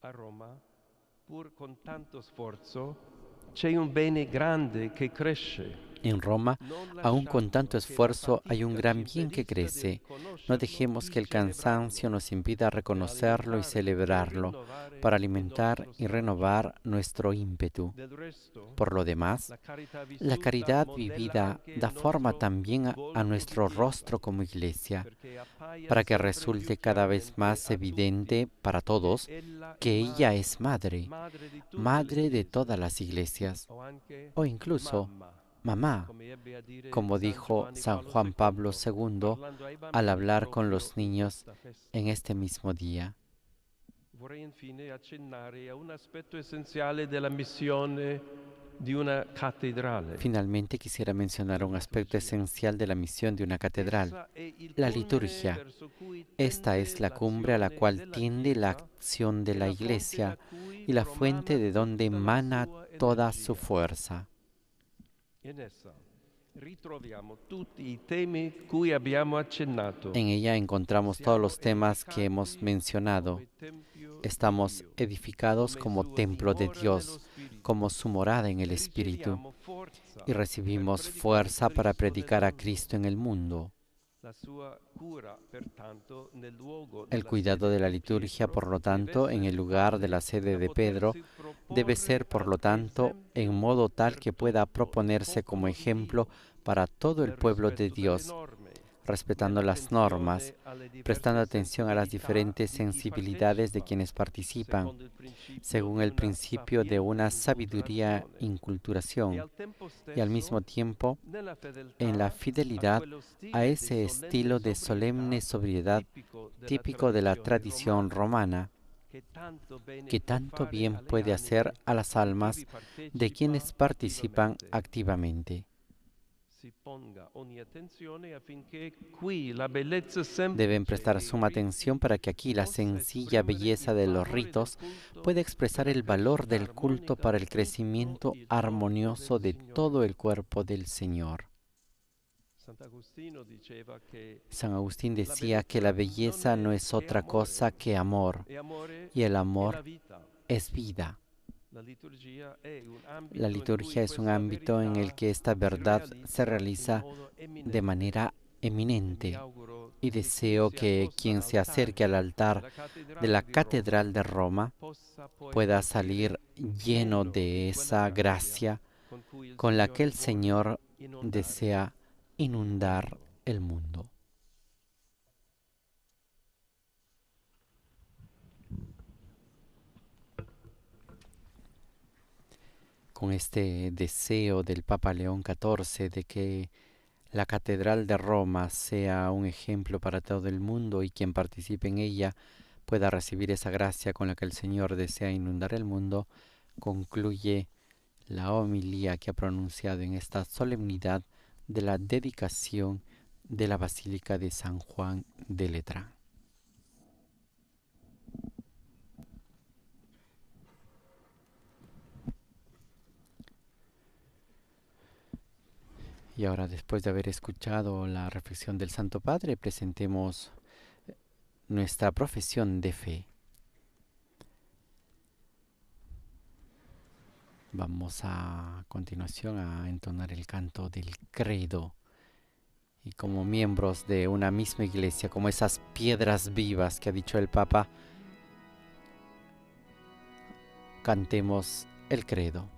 Speaker 2: a Roma, pur con tanto sforzo, c'è un bene grande che cresce.
Speaker 1: En Roma, aún con tanto esfuerzo, hay un gran bien que crece. No dejemos que el cansancio nos impida reconocerlo y celebrarlo, para alimentar y renovar nuestro ímpetu. Por lo demás, la caridad vivida da forma también a nuestro rostro como Iglesia, para que resulte cada vez más evidente para todos que ella es madre, madre de todas las iglesias, o incluso mamá, como dijo San Juan Pablo II al hablar con los niños en este mismo día.
Speaker 2: Vorrei infine accennare a un aspetto essenziale della missione di una cattedrale.
Speaker 1: Finalmente quisiera mencionar un aspecto esencial de la misión de una catedral, la liturgia. Esta es la cumbre a la cual tiende la acción de la Iglesia, y la fuente de donde emana toda su fuerza.
Speaker 2: In essa ritroviamo tutti i temi cui abbiamo accennato.
Speaker 1: En ella encontramos todos los temas que hemos mencionado. Estamos edificados como templo de Dios, como su morada en el Espíritu, y recibimos fuerza para predicar a Cristo en el mundo. El cuidado de la liturgia, por lo tanto, en el lugar de la sede de Pedro, debe ser, por lo tanto, en modo tal que pueda proponerse como ejemplo para todo el pueblo de Dios, respetando las normas, prestando atención a las diferentes sensibilidades de quienes participan, según el principio de una sabiduría inculturación, y al mismo tiempo en la fidelidad a ese estilo de solemne sobriedad típico de la tradición romana, que tanto bien puede hacer a las almas de quienes participan activamente. Deben prestar suma atención para que aquí la sencilla belleza de los ritos pueda expresar el valor del culto para el crecimiento armonioso de todo el cuerpo del Señor. San Agustín decía que la belleza no es otra cosa que amor, y el amor es vida. La liturgia es un ámbito en el que esta verdad se realiza de manera eminente, y deseo que quien se acerque al altar de la Catedral de Roma pueda salir lleno de esa gracia con la que el Señor desea inundar el mundo. Con este deseo del Papa León XIV de que la Catedral de Roma sea un ejemplo para todo el mundo y quien participe en ella pueda recibir esa gracia con la que el Señor desea inundar el mundo, concluye la homilía que ha pronunciado en esta solemnidad de la dedicación de la Basílica de San Juan de Letrán. Y ahora, después de haber escuchado la reflexión del Santo Padre, presentemos nuestra profesión de fe. Vamos a continuación a entonar el canto del credo. Y como miembros de una misma iglesia, como esas piedras vivas que ha dicho el Papa, cantemos el credo.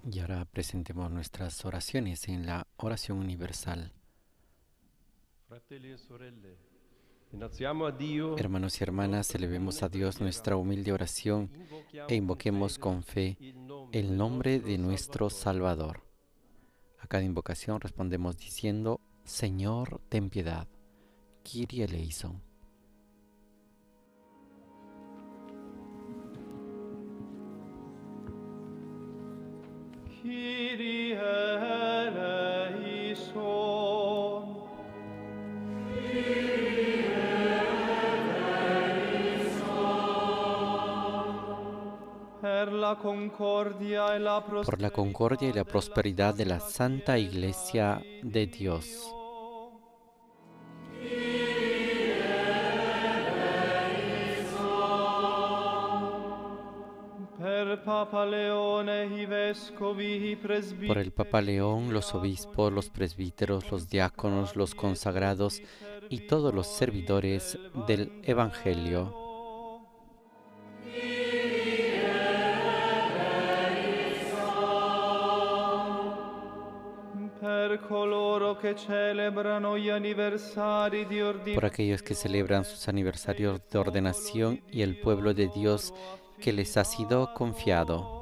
Speaker 1: Y ahora presentemos nuestras oraciones en la oración universal.
Speaker 2: Fratelli e sorelle, innalziamo a Dio
Speaker 1: Hermanos y hermanas, elevemos a Dios nuestra humilde oración e invoquemos con fe el nombre de nuestro Salvador. A cada invocación respondemos diciendo: Señor, ten piedad. Kyrie eleison.
Speaker 5: Kyrie eleison. Per la concordia e la
Speaker 1: Por la concordia y la prosperidad de la Santa Iglesia de Dios.
Speaker 5: Per Papa Leone, i vescovi, i presbiteri,
Speaker 1: Por el Papa León, los obispos, los presbíteros, los diáconos, los consagrados y todos los servidores del Evangelio.
Speaker 5: per coloro che celebrano gli anniversari di
Speaker 1: Por
Speaker 5: ordinazione,
Speaker 1: aquellos que celebran sus aniversarios de ordenación y el pueblo de Dios que les ha sido confiado.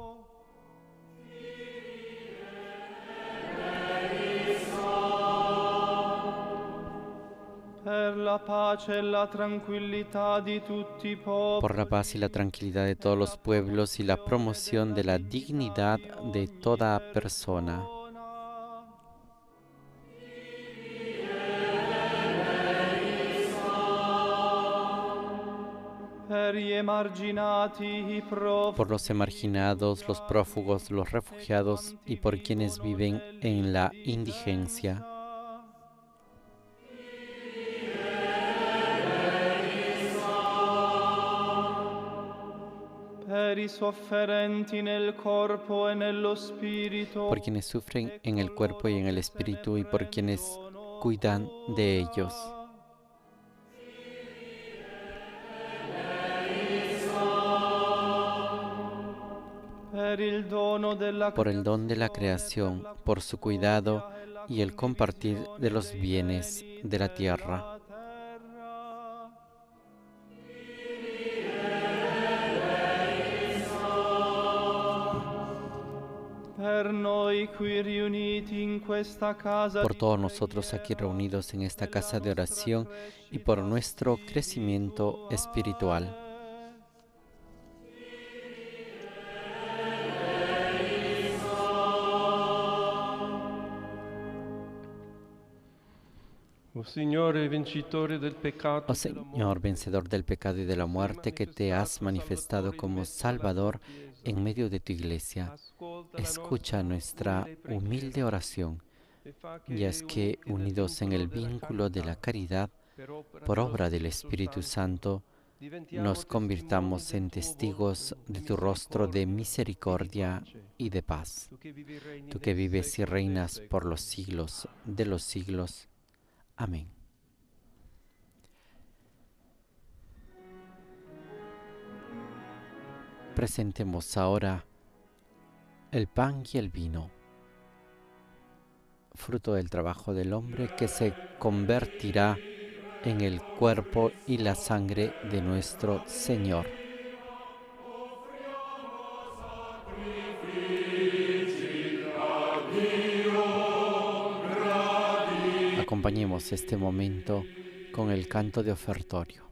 Speaker 5: per la pace e la tranquillità di tutti i popoli,
Speaker 1: Por la paz y la tranquilidad de todos los pueblos y la promoción de la dignidad de toda persona.
Speaker 5: per gli emarginati, i profughi,
Speaker 1: Por los emarginados, los prófugos, los refugiados y por quienes viven en la indigencia.
Speaker 5: per i sofferenti nel corpo e nello spirito,
Speaker 1: Por quienes sufren en el cuerpo y en el espíritu y por quienes cuidan de ellos.
Speaker 5: per il dono della
Speaker 1: Por el don de la creación, por su cuidado y el compartir de los bienes de la tierra.
Speaker 5: per noi qui riuniti in questa casa
Speaker 1: Por
Speaker 5: di
Speaker 1: todos nosotros aquí reunidos en esta casa de oración y por nuestro crecimiento espiritual.
Speaker 2: O Signore, vincitore del peccato,
Speaker 1: Oh Señor, vencedor del pecado y de la muerte, que te has manifestado como Salvador en medio de tu iglesia, escucha nuestra humilde oración y haz que, unidos en el vínculo de la caridad, por obra del Espíritu Santo, nos convirtamos en testigos de tu rostro de misericordia y de paz. Tú que vives y reinas por los siglos de los siglos. Amén. Presentemos ahora el pan y el vino, fruto del trabajo del hombre que se convertirá en el cuerpo y la sangre de nuestro Señor. Acompañemos este momento con el canto de ofertorio.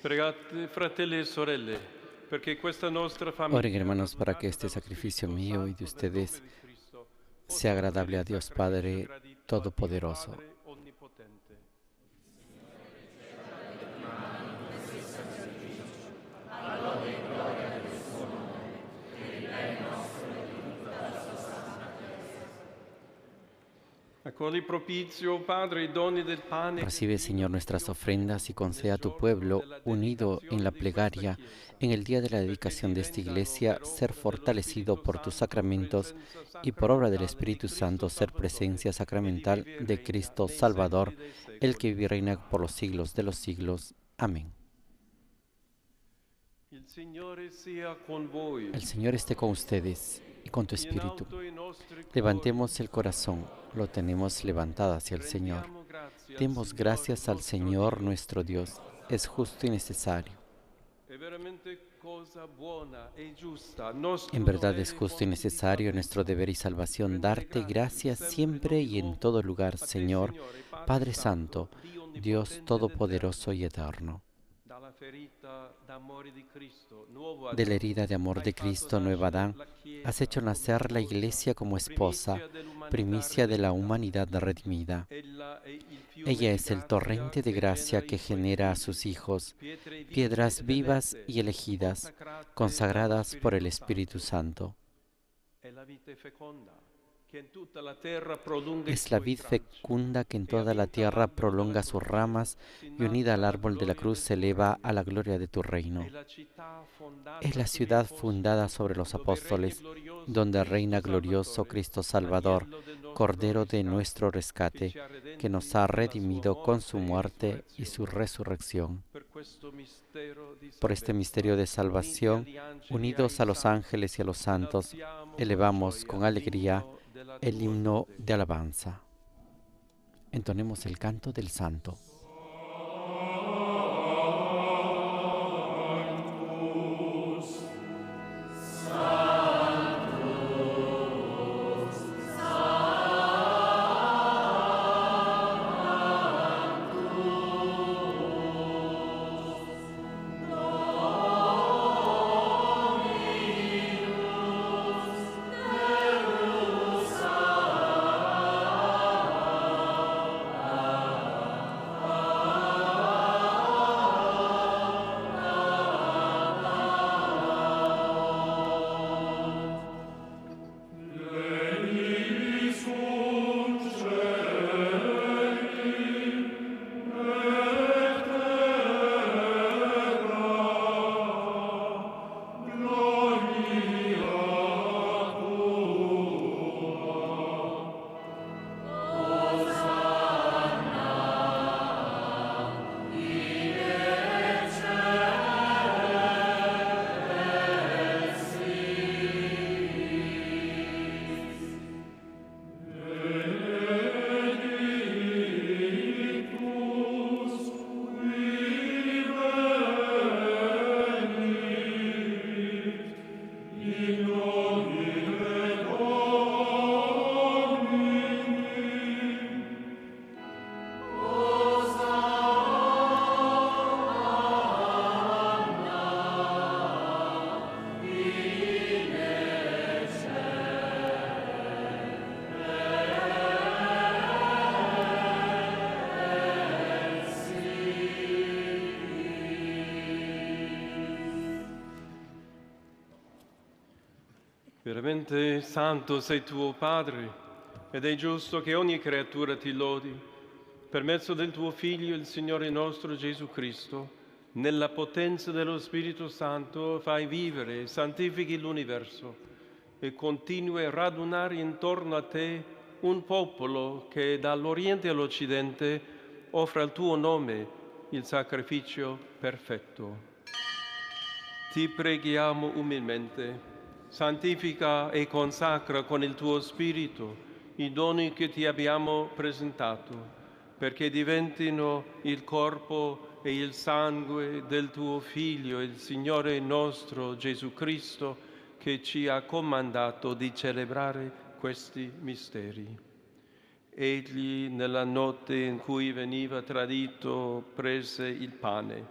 Speaker 2: Pregate, fratelli e sorelle, perché questa nostra familia...
Speaker 1: Oren, hermanos, para que este sacrificio mío y de ustedes sea agradable a Dios Padre Todopoderoso.
Speaker 2: Accogli propizio, Padre, i doni del pane.
Speaker 1: Recibe, Señor, nuestras ofrendas y concede a tu pueblo, unido en la plegaria, en el día de la dedicación de esta iglesia, ser fortalecido por tus sacramentos y por obra del Espíritu Santo ser presencia sacramental de Cristo Salvador, el que vive y reina por los siglos de los siglos. Amén.
Speaker 2: Il Signore sia con voi.
Speaker 1: El Señor esté con ustedes y con tu espíritu. Levantemos el corazón, lo tenemos levantado hacia el Señor. Demos gracias al Señor nuestro Dios, es justo y necesario. En verdad es justo y necesario nuestro deber y salvación darte gracias siempre y en todo lugar, Señor, Padre Santo, Dios Todopoderoso y Eterno. De la herida de amor de Cristo, nueva Adán, has hecho nacer la Iglesia como esposa, primicia de la humanidad redimida. Ella es el torrente de gracia que genera a sus hijos, piedras vivas y elegidas, consagradas por el Espíritu Santo. Es la vid fecunda que en toda la tierra prolonga sus ramas y unida al árbol de la cruz se eleva a la gloria de tu reino. Es la ciudad fundada sobre los apóstoles, donde reina glorioso Cristo Salvador, Cordero de nuestro rescate, que nos ha redimido con su muerte y su resurrección. Por este misterio de salvación, unidos a los ángeles y a los santos, elevamos con alegría el himno de alabanza. Entonemos el canto del Santo.
Speaker 2: Veramente santo sei tuo Padre, ed è giusto che ogni creatura ti lodi, per mezzo del tuo Figlio, il Signore nostro Gesù Cristo, nella potenza dello Spirito Santo fai vivere e santifichi l'universo e continui a radunare intorno a te un popolo che dall'Oriente all'Occidente offre al tuo nome il sacrificio perfetto. Ti preghiamo umilmente. Santifica e consacra con il tuo Spirito i doni che ti abbiamo presentato, perché diventino il corpo e il sangue del tuo Figlio, il Signore nostro Gesù Cristo, che ci ha comandato di celebrare questi misteri. Egli, nella notte in cui veniva tradito, prese il pane,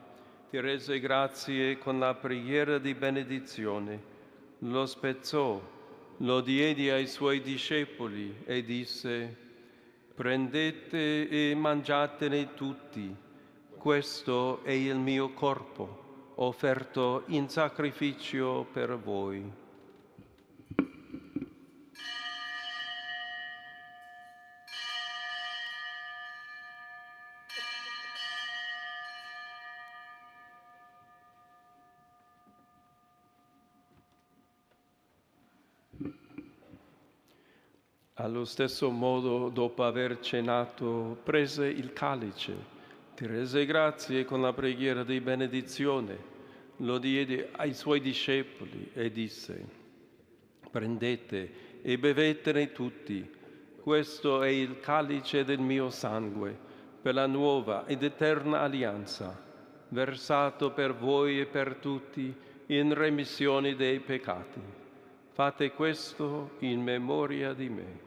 Speaker 2: ti rese grazie con la preghiera di benedizione, lo spezzò, lo diede ai suoi discepoli e disse: prendete e mangiatene tutti, questo è il mio corpo, offerto in sacrificio per voi. Allo stesso modo, dopo aver cenato, prese il calice, ti rese grazie con la preghiera di benedizione, lo diede ai suoi discepoli e disse: prendete e bevetene tutti, questo è il calice del mio sangue, per la nuova ed eterna alleanza, versato per voi e per tutti in remissione dei peccati. Fate questo in memoria di me.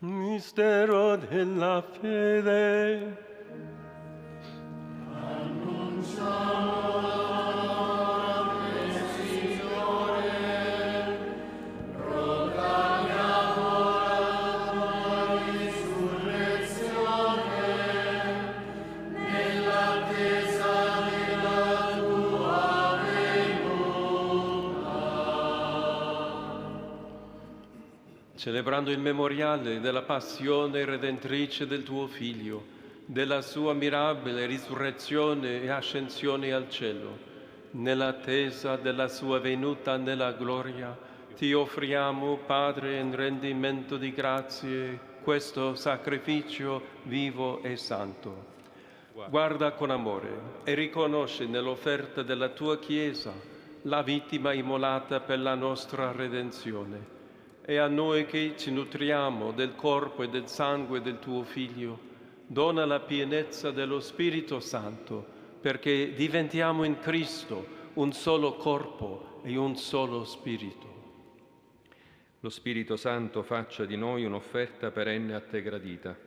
Speaker 2: Mistero della fede. Celebrando il memoriale della passione redentrice del tuo Figlio, della sua mirabile risurrezione e ascensione al cielo, nell'attesa della sua venuta nella gloria, ti offriamo, Padre, in rendimento di grazie, questo sacrificio vivo e santo. Guarda con amore e riconosci nell'offerta della tua Chiesa la vittima immolata per la nostra redenzione. E a noi che ci nutriamo del corpo e del sangue del tuo Figlio, dona la pienezza dello Spirito Santo, perché diventiamo in Cristo un solo corpo e un solo Spirito.
Speaker 7: Lo Spirito Santo faccia di noi un'offerta perenne a te gradita,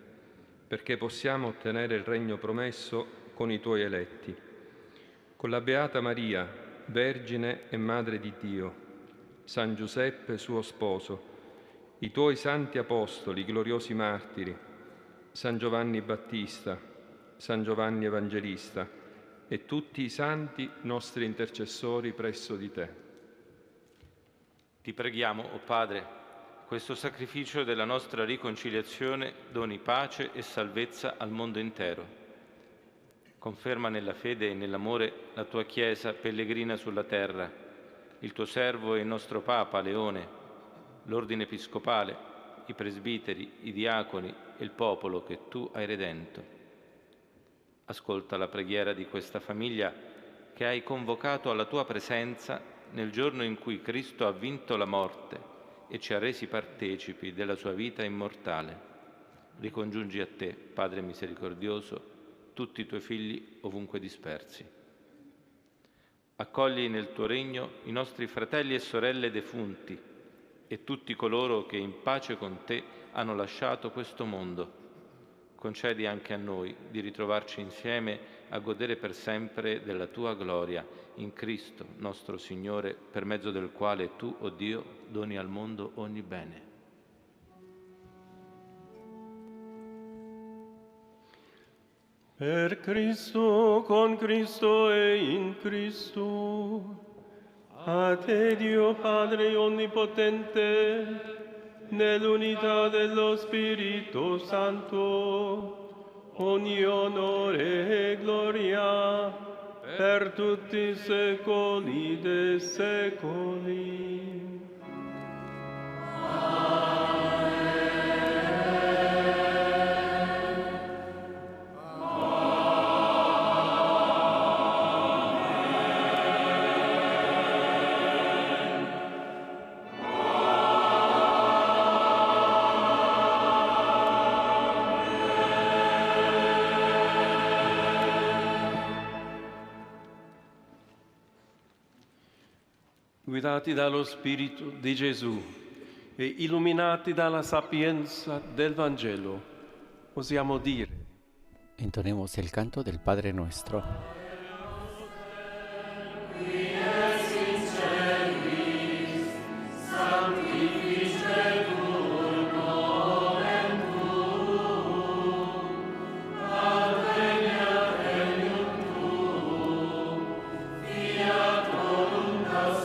Speaker 7: perché possiamo ottenere il regno promesso con i tuoi eletti. Con la Beata Maria, Vergine e Madre di Dio, San Giuseppe, suo sposo, i tuoi santi apostoli, gloriosi martiri, San Giovanni Battista, San Giovanni Evangelista e tutti i santi nostri intercessori presso di te.
Speaker 8: Ti preghiamo, o Padre, questo sacrificio della nostra riconciliazione doni pace e salvezza al mondo intero. Conferma nella fede e nell'amore la tua Chiesa pellegrina sulla terra, il tuo servo e il nostro Papa Leone, l'ordine episcopale, i presbiteri, i diaconi e il popolo che tu hai redento. Ascolta la preghiera di questa famiglia che hai convocato alla tua presenza nel giorno in cui Cristo ha vinto la morte e ci ha resi partecipi della sua vita immortale. Ricongiungi a te, Padre misericordioso, tutti i tuoi figli ovunque dispersi. Accogli nel tuo regno i nostri fratelli e sorelle defunti e tutti coloro che in pace con te hanno lasciato questo mondo. Concedi anche a noi di ritrovarci insieme a godere per sempre della tua gloria in Cristo nostro Signore, per mezzo del quale tu, o Dio, doni al mondo ogni bene.
Speaker 2: Per Cristo, con Cristo e in Cristo, a te Dio Padre Onnipotente, nell'unità dello Spirito Santo, ogni onore e gloria per tutti i secoli dei secoli. Guidati dallo Spirito di Gesù e illuminati dalla sapienza del Vangelo, osiamo dire:
Speaker 1: Entonemos el canto del Padre Nuestro.
Speaker 9: Fiat voluntas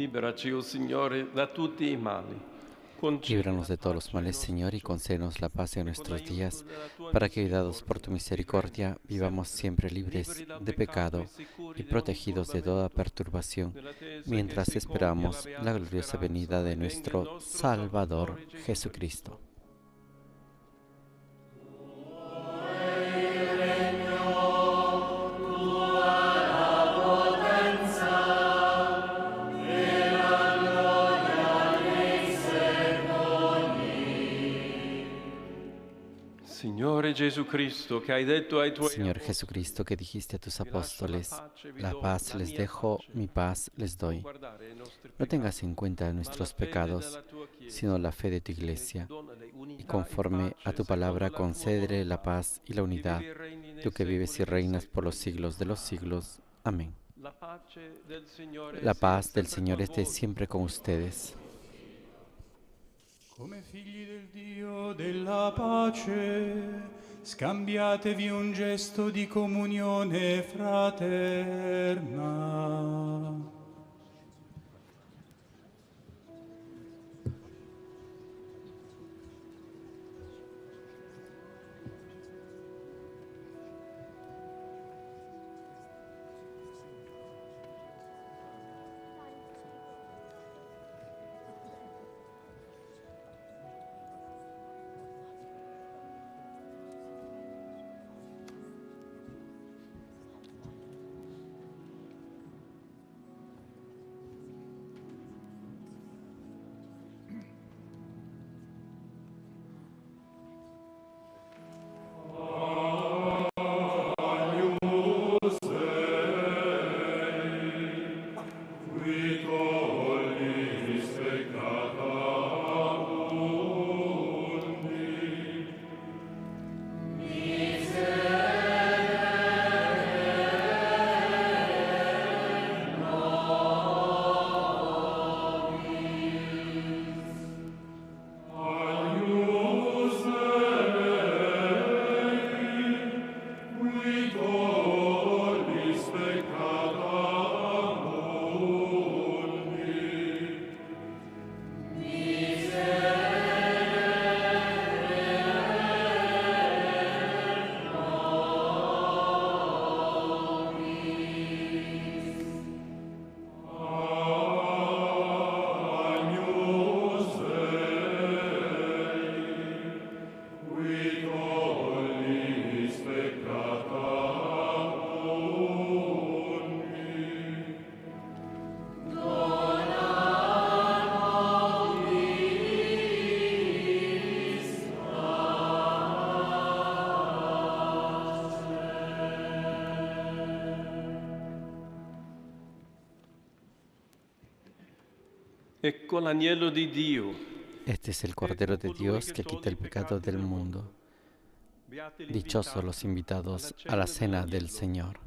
Speaker 2: Liberaci, oh Signore, da tutti i mali.
Speaker 1: Líbranos de todos los males, Señor, y concédenos la paz en nuestros días, para que, ayudados por tu misericordia, vivamos siempre libres de pecado y protegidos de toda perturbación, mientras esperamos la gloriosa venida de nuestro Salvador Jesucristo.
Speaker 2: Señor Jesucristo, que dijiste a tus apóstoles, la paz les dejo, mi paz les doy. No tengas en cuenta nuestros pecados, sino la fe de tu Iglesia, y conforme a tu palabra concédele la paz y la unidad, tú que vives y reinas por los siglos de los siglos. Amén. La paz del Señor esté siempre con ustedes.
Speaker 4: Come figli del Dio della pace, scambiatevi un gesto di comunione fraterna.
Speaker 2: Ecco l'agnello di Dio.
Speaker 1: Este es el Cordero de Dios que quita el pecado del mundo. Dichosos los invitados a la cena del Señor.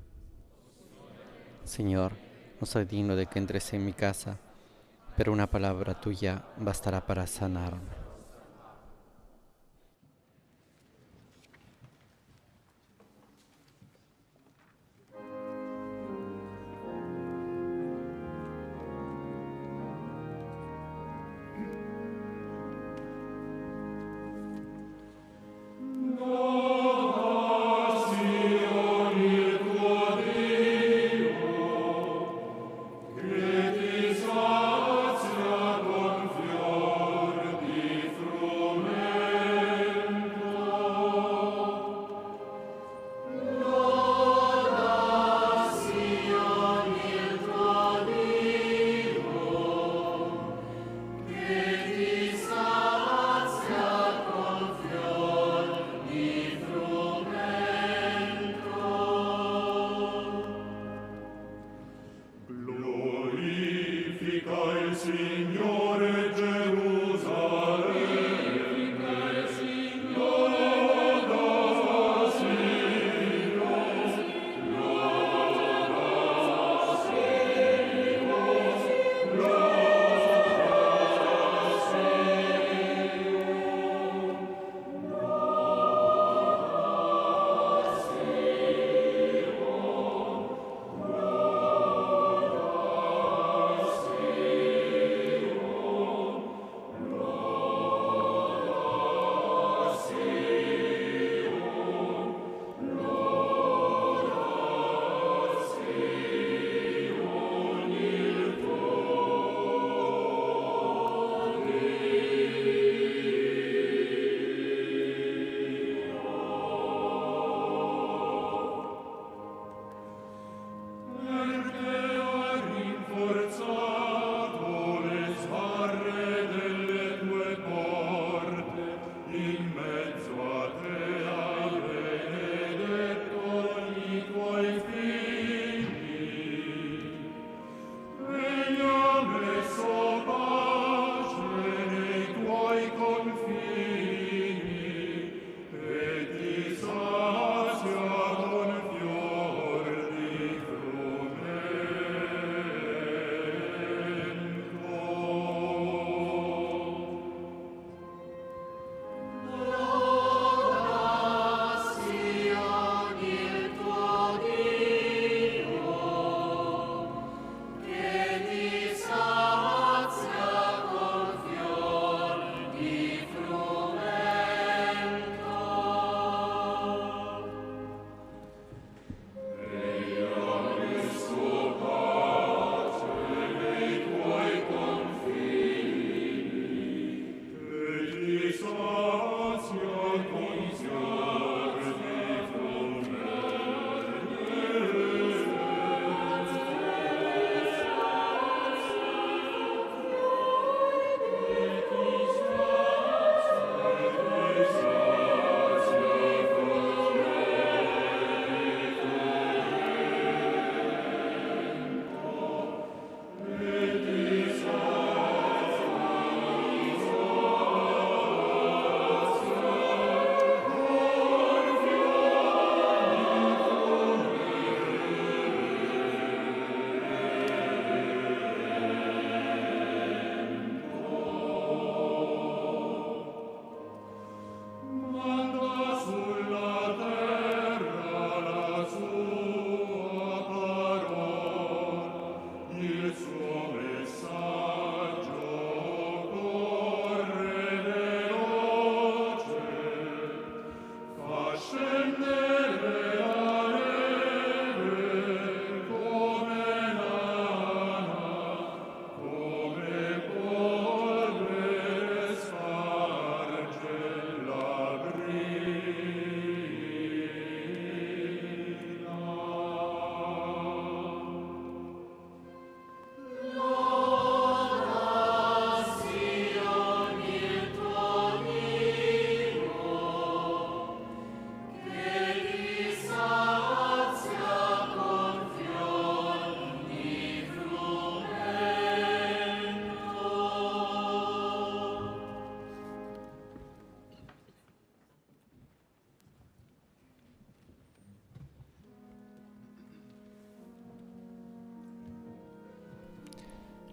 Speaker 1: Señor, no soy digno de que entres en mi casa, pero una palabra tuya bastará para sanarme.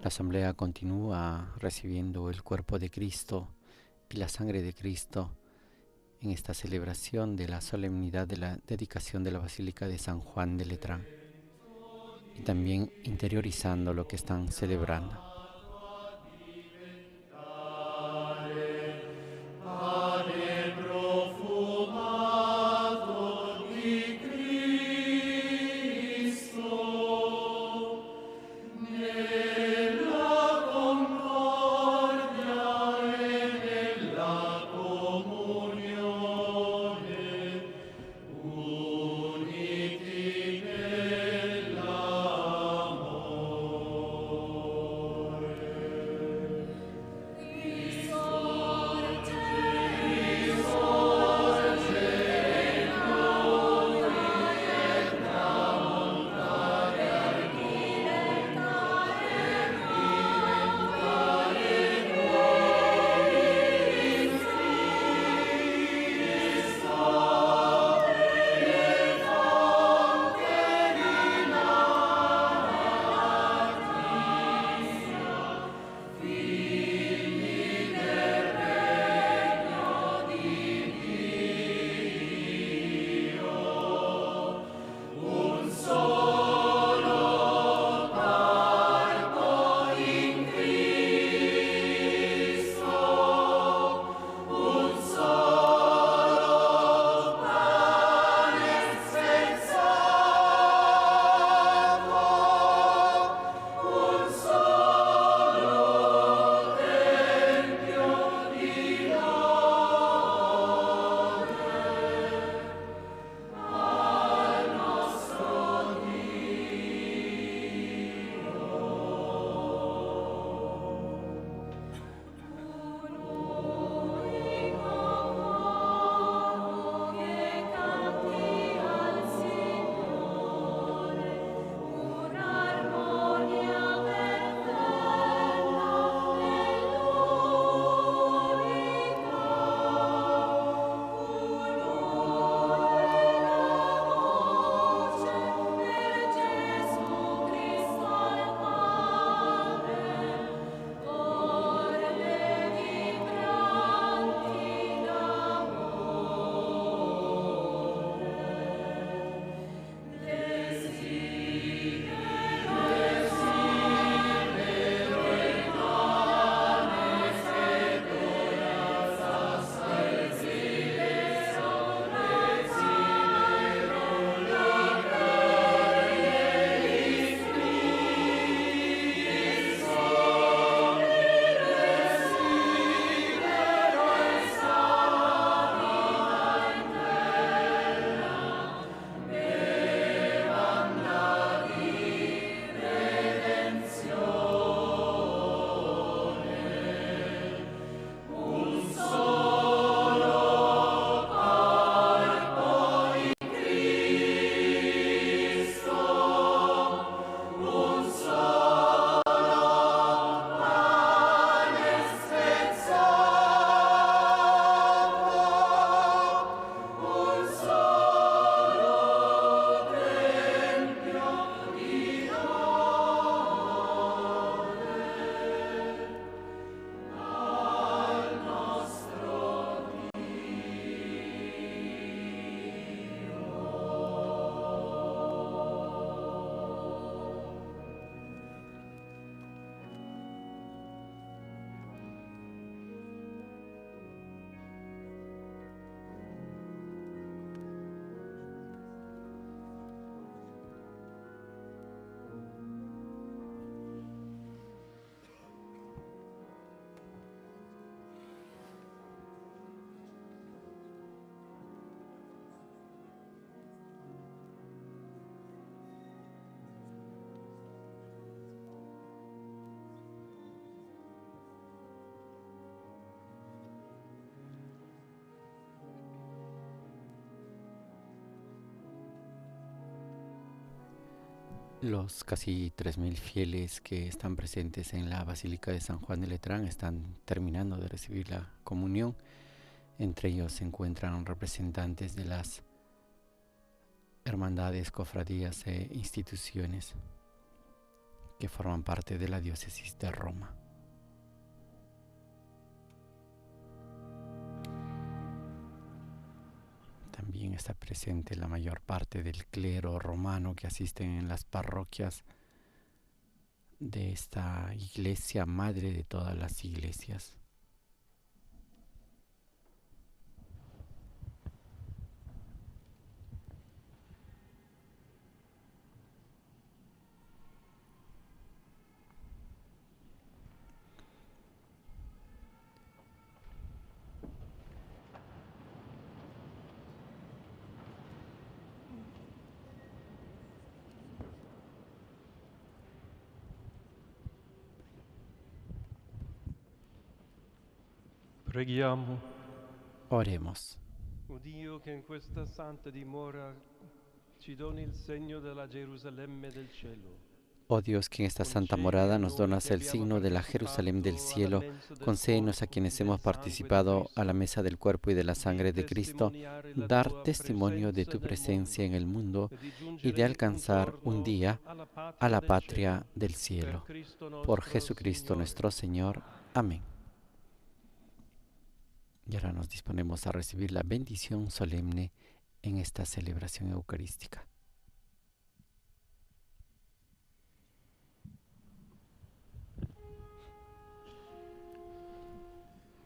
Speaker 1: La asamblea continúa recibiendo el cuerpo de Cristo y la sangre de Cristo en esta celebración de la solemnidad de la dedicación de la Basílica de San Juan de Letrán, y también interiorizando lo que están celebrando. Los casi 3.000 fieles que están presentes en la Basílica de San Juan de Letrán están terminando de recibir la comunión. Entre ellos se encuentran representantes de las hermandades, cofradías e instituciones que forman parte de la diócesis de Roma. También está presente la mayor parte del clero romano que asisten en las parroquias de esta iglesia, madre de todas las iglesias.
Speaker 2: Preghiamo.
Speaker 1: Oremos.
Speaker 2: O Dio che in questa santa dimora ci doni il segno della Gerusalemme del cielo.
Speaker 1: Oh Dios, que en esta santa morada nos donas el signo de la Jerusalén del cielo, concédenos a quienes hemos participado a la mesa del cuerpo y de la sangre de Cristo, dar testimonio de tu presencia en el mundo y de alcanzar un día a la patria del cielo. Por Jesucristo nuestro Señor. Amén. Y ahora nos disponemos a recibir la bendición solemne en esta celebración eucarística.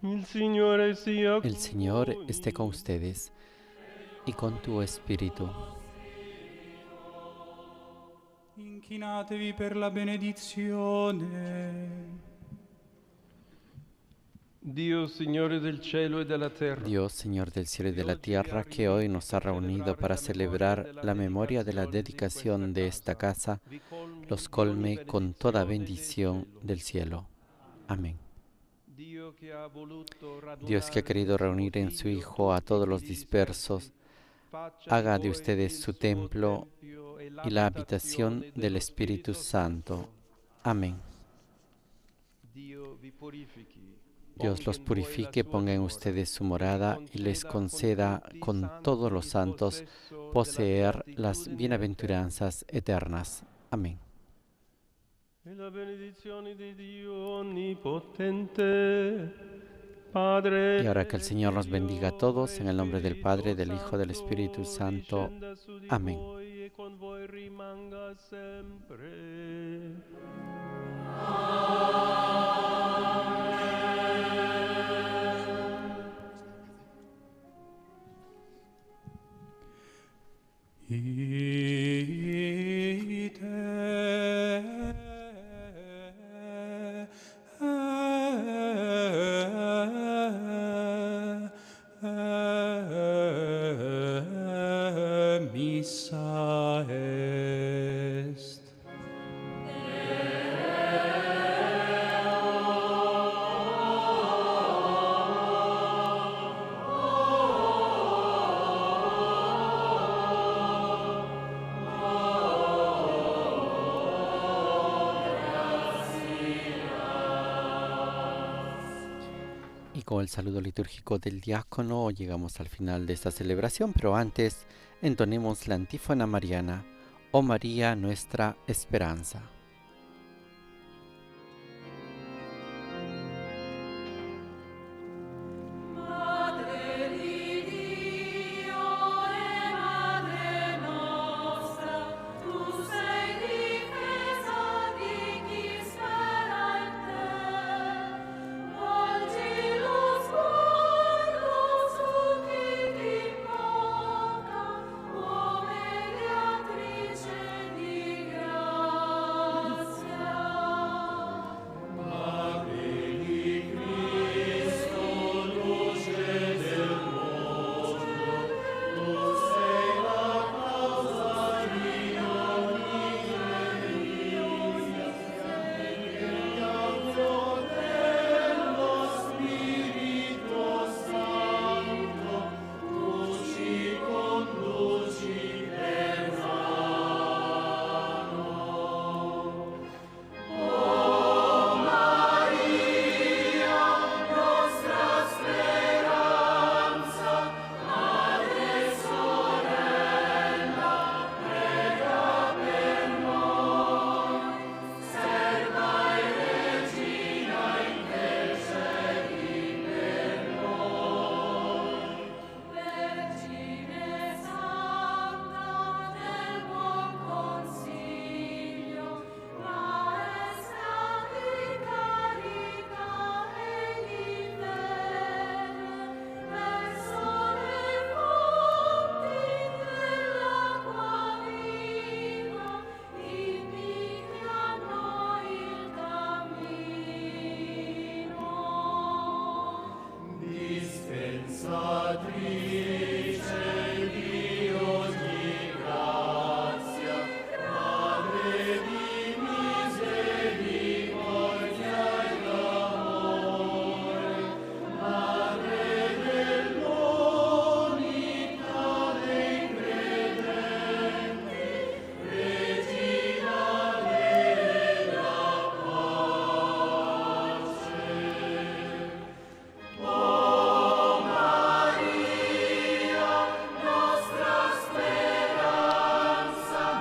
Speaker 2: El Señor
Speaker 1: esté con ustedes y con tu espíritu.
Speaker 4: Inchinatevi per la benedizione.
Speaker 2: Dios, Señor del cielo y de la tierra.
Speaker 1: Dios, Señor del cielo y de la tierra, que hoy nos ha reunido para celebrar la memoria de la dedicación de esta casa, los colme con toda bendición del cielo. Amén. Dios, que ha querido reunir en su Hijo a todos los dispersos, haga de ustedes su templo y la habitación del Espíritu Santo. Amén. Dios los purifique, ponga en ustedes su morada y les conceda con todos los santos poseer las bienaventuranzas eternas. Amén.
Speaker 2: La benedizione di Dio onnipotente, Padre.
Speaker 1: Y ahora que el Señor nos bendiga a todos, en el nombre del Padre, del Hijo, del Espíritu Santo. Amén.
Speaker 4: Missa est.
Speaker 1: Y con el saludo litúrgico del diácono llegamos al final de esta celebración, pero antes entonemos la antífona mariana: Oh María, nuestra esperanza.
Speaker 9: Oh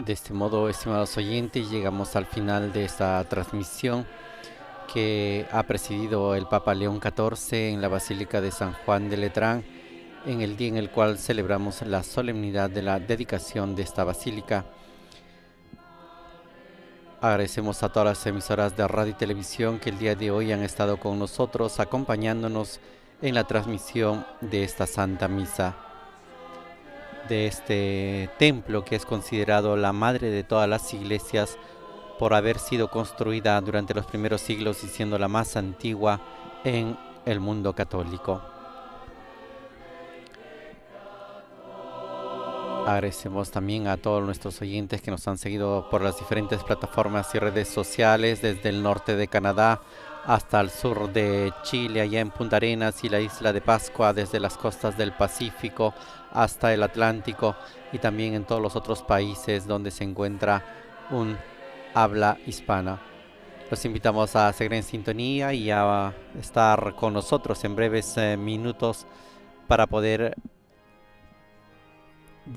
Speaker 1: De este modo, estimados oyentes, llegamos al final de esta transmisión que ha presidido el Papa León XIV en la Basílica de San Juan de Letrán, en el día en el cual celebramos la solemnidad de la dedicación de esta basílica. Agradecemos a todas las emisoras de radio y televisión que el día de hoy han estado con nosotros, acompañándonos en la transmisión de esta Santa Misa, de este templo que es considerado la madre de todas las iglesias por haber sido construida durante los primeros siglos y siendo la más antigua en el mundo católico. Agradecemos también a todos nuestros oyentes que nos han seguido por las diferentes plataformas y redes sociales, desde el norte de Canadá hasta el sur de Chile, allá en Punta Arenas y la isla de Pascua, desde las costas del Pacífico hasta el Atlántico, y también en todos los otros países donde se encuentra un habla hispana. Los invitamos a seguir en sintonía y a estar con nosotros en breves minutos para poder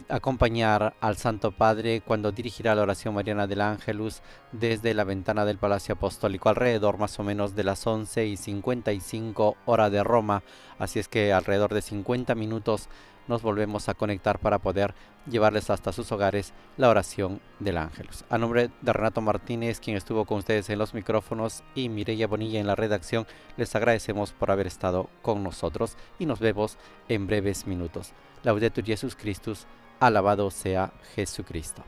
Speaker 1: acompañar al Santo Padre cuando dirigirá la oración mariana del Ángelus desde la ventana del Palacio Apostólico, alrededor más o menos de las 11:55 hora de Roma. Así es que alrededor de 50 minutos nos volvemos a conectar para poder llevarles hasta sus hogares la oración del Ángelus. A nombre de Renato Martínez, quien estuvo con ustedes en los micrófonos, y Mireya Bonilla en la redacción, les agradecemos por haber estado con nosotros y nos vemos en breves minutos. Laudetur Jesus Christus, alabado sea Jesucristo.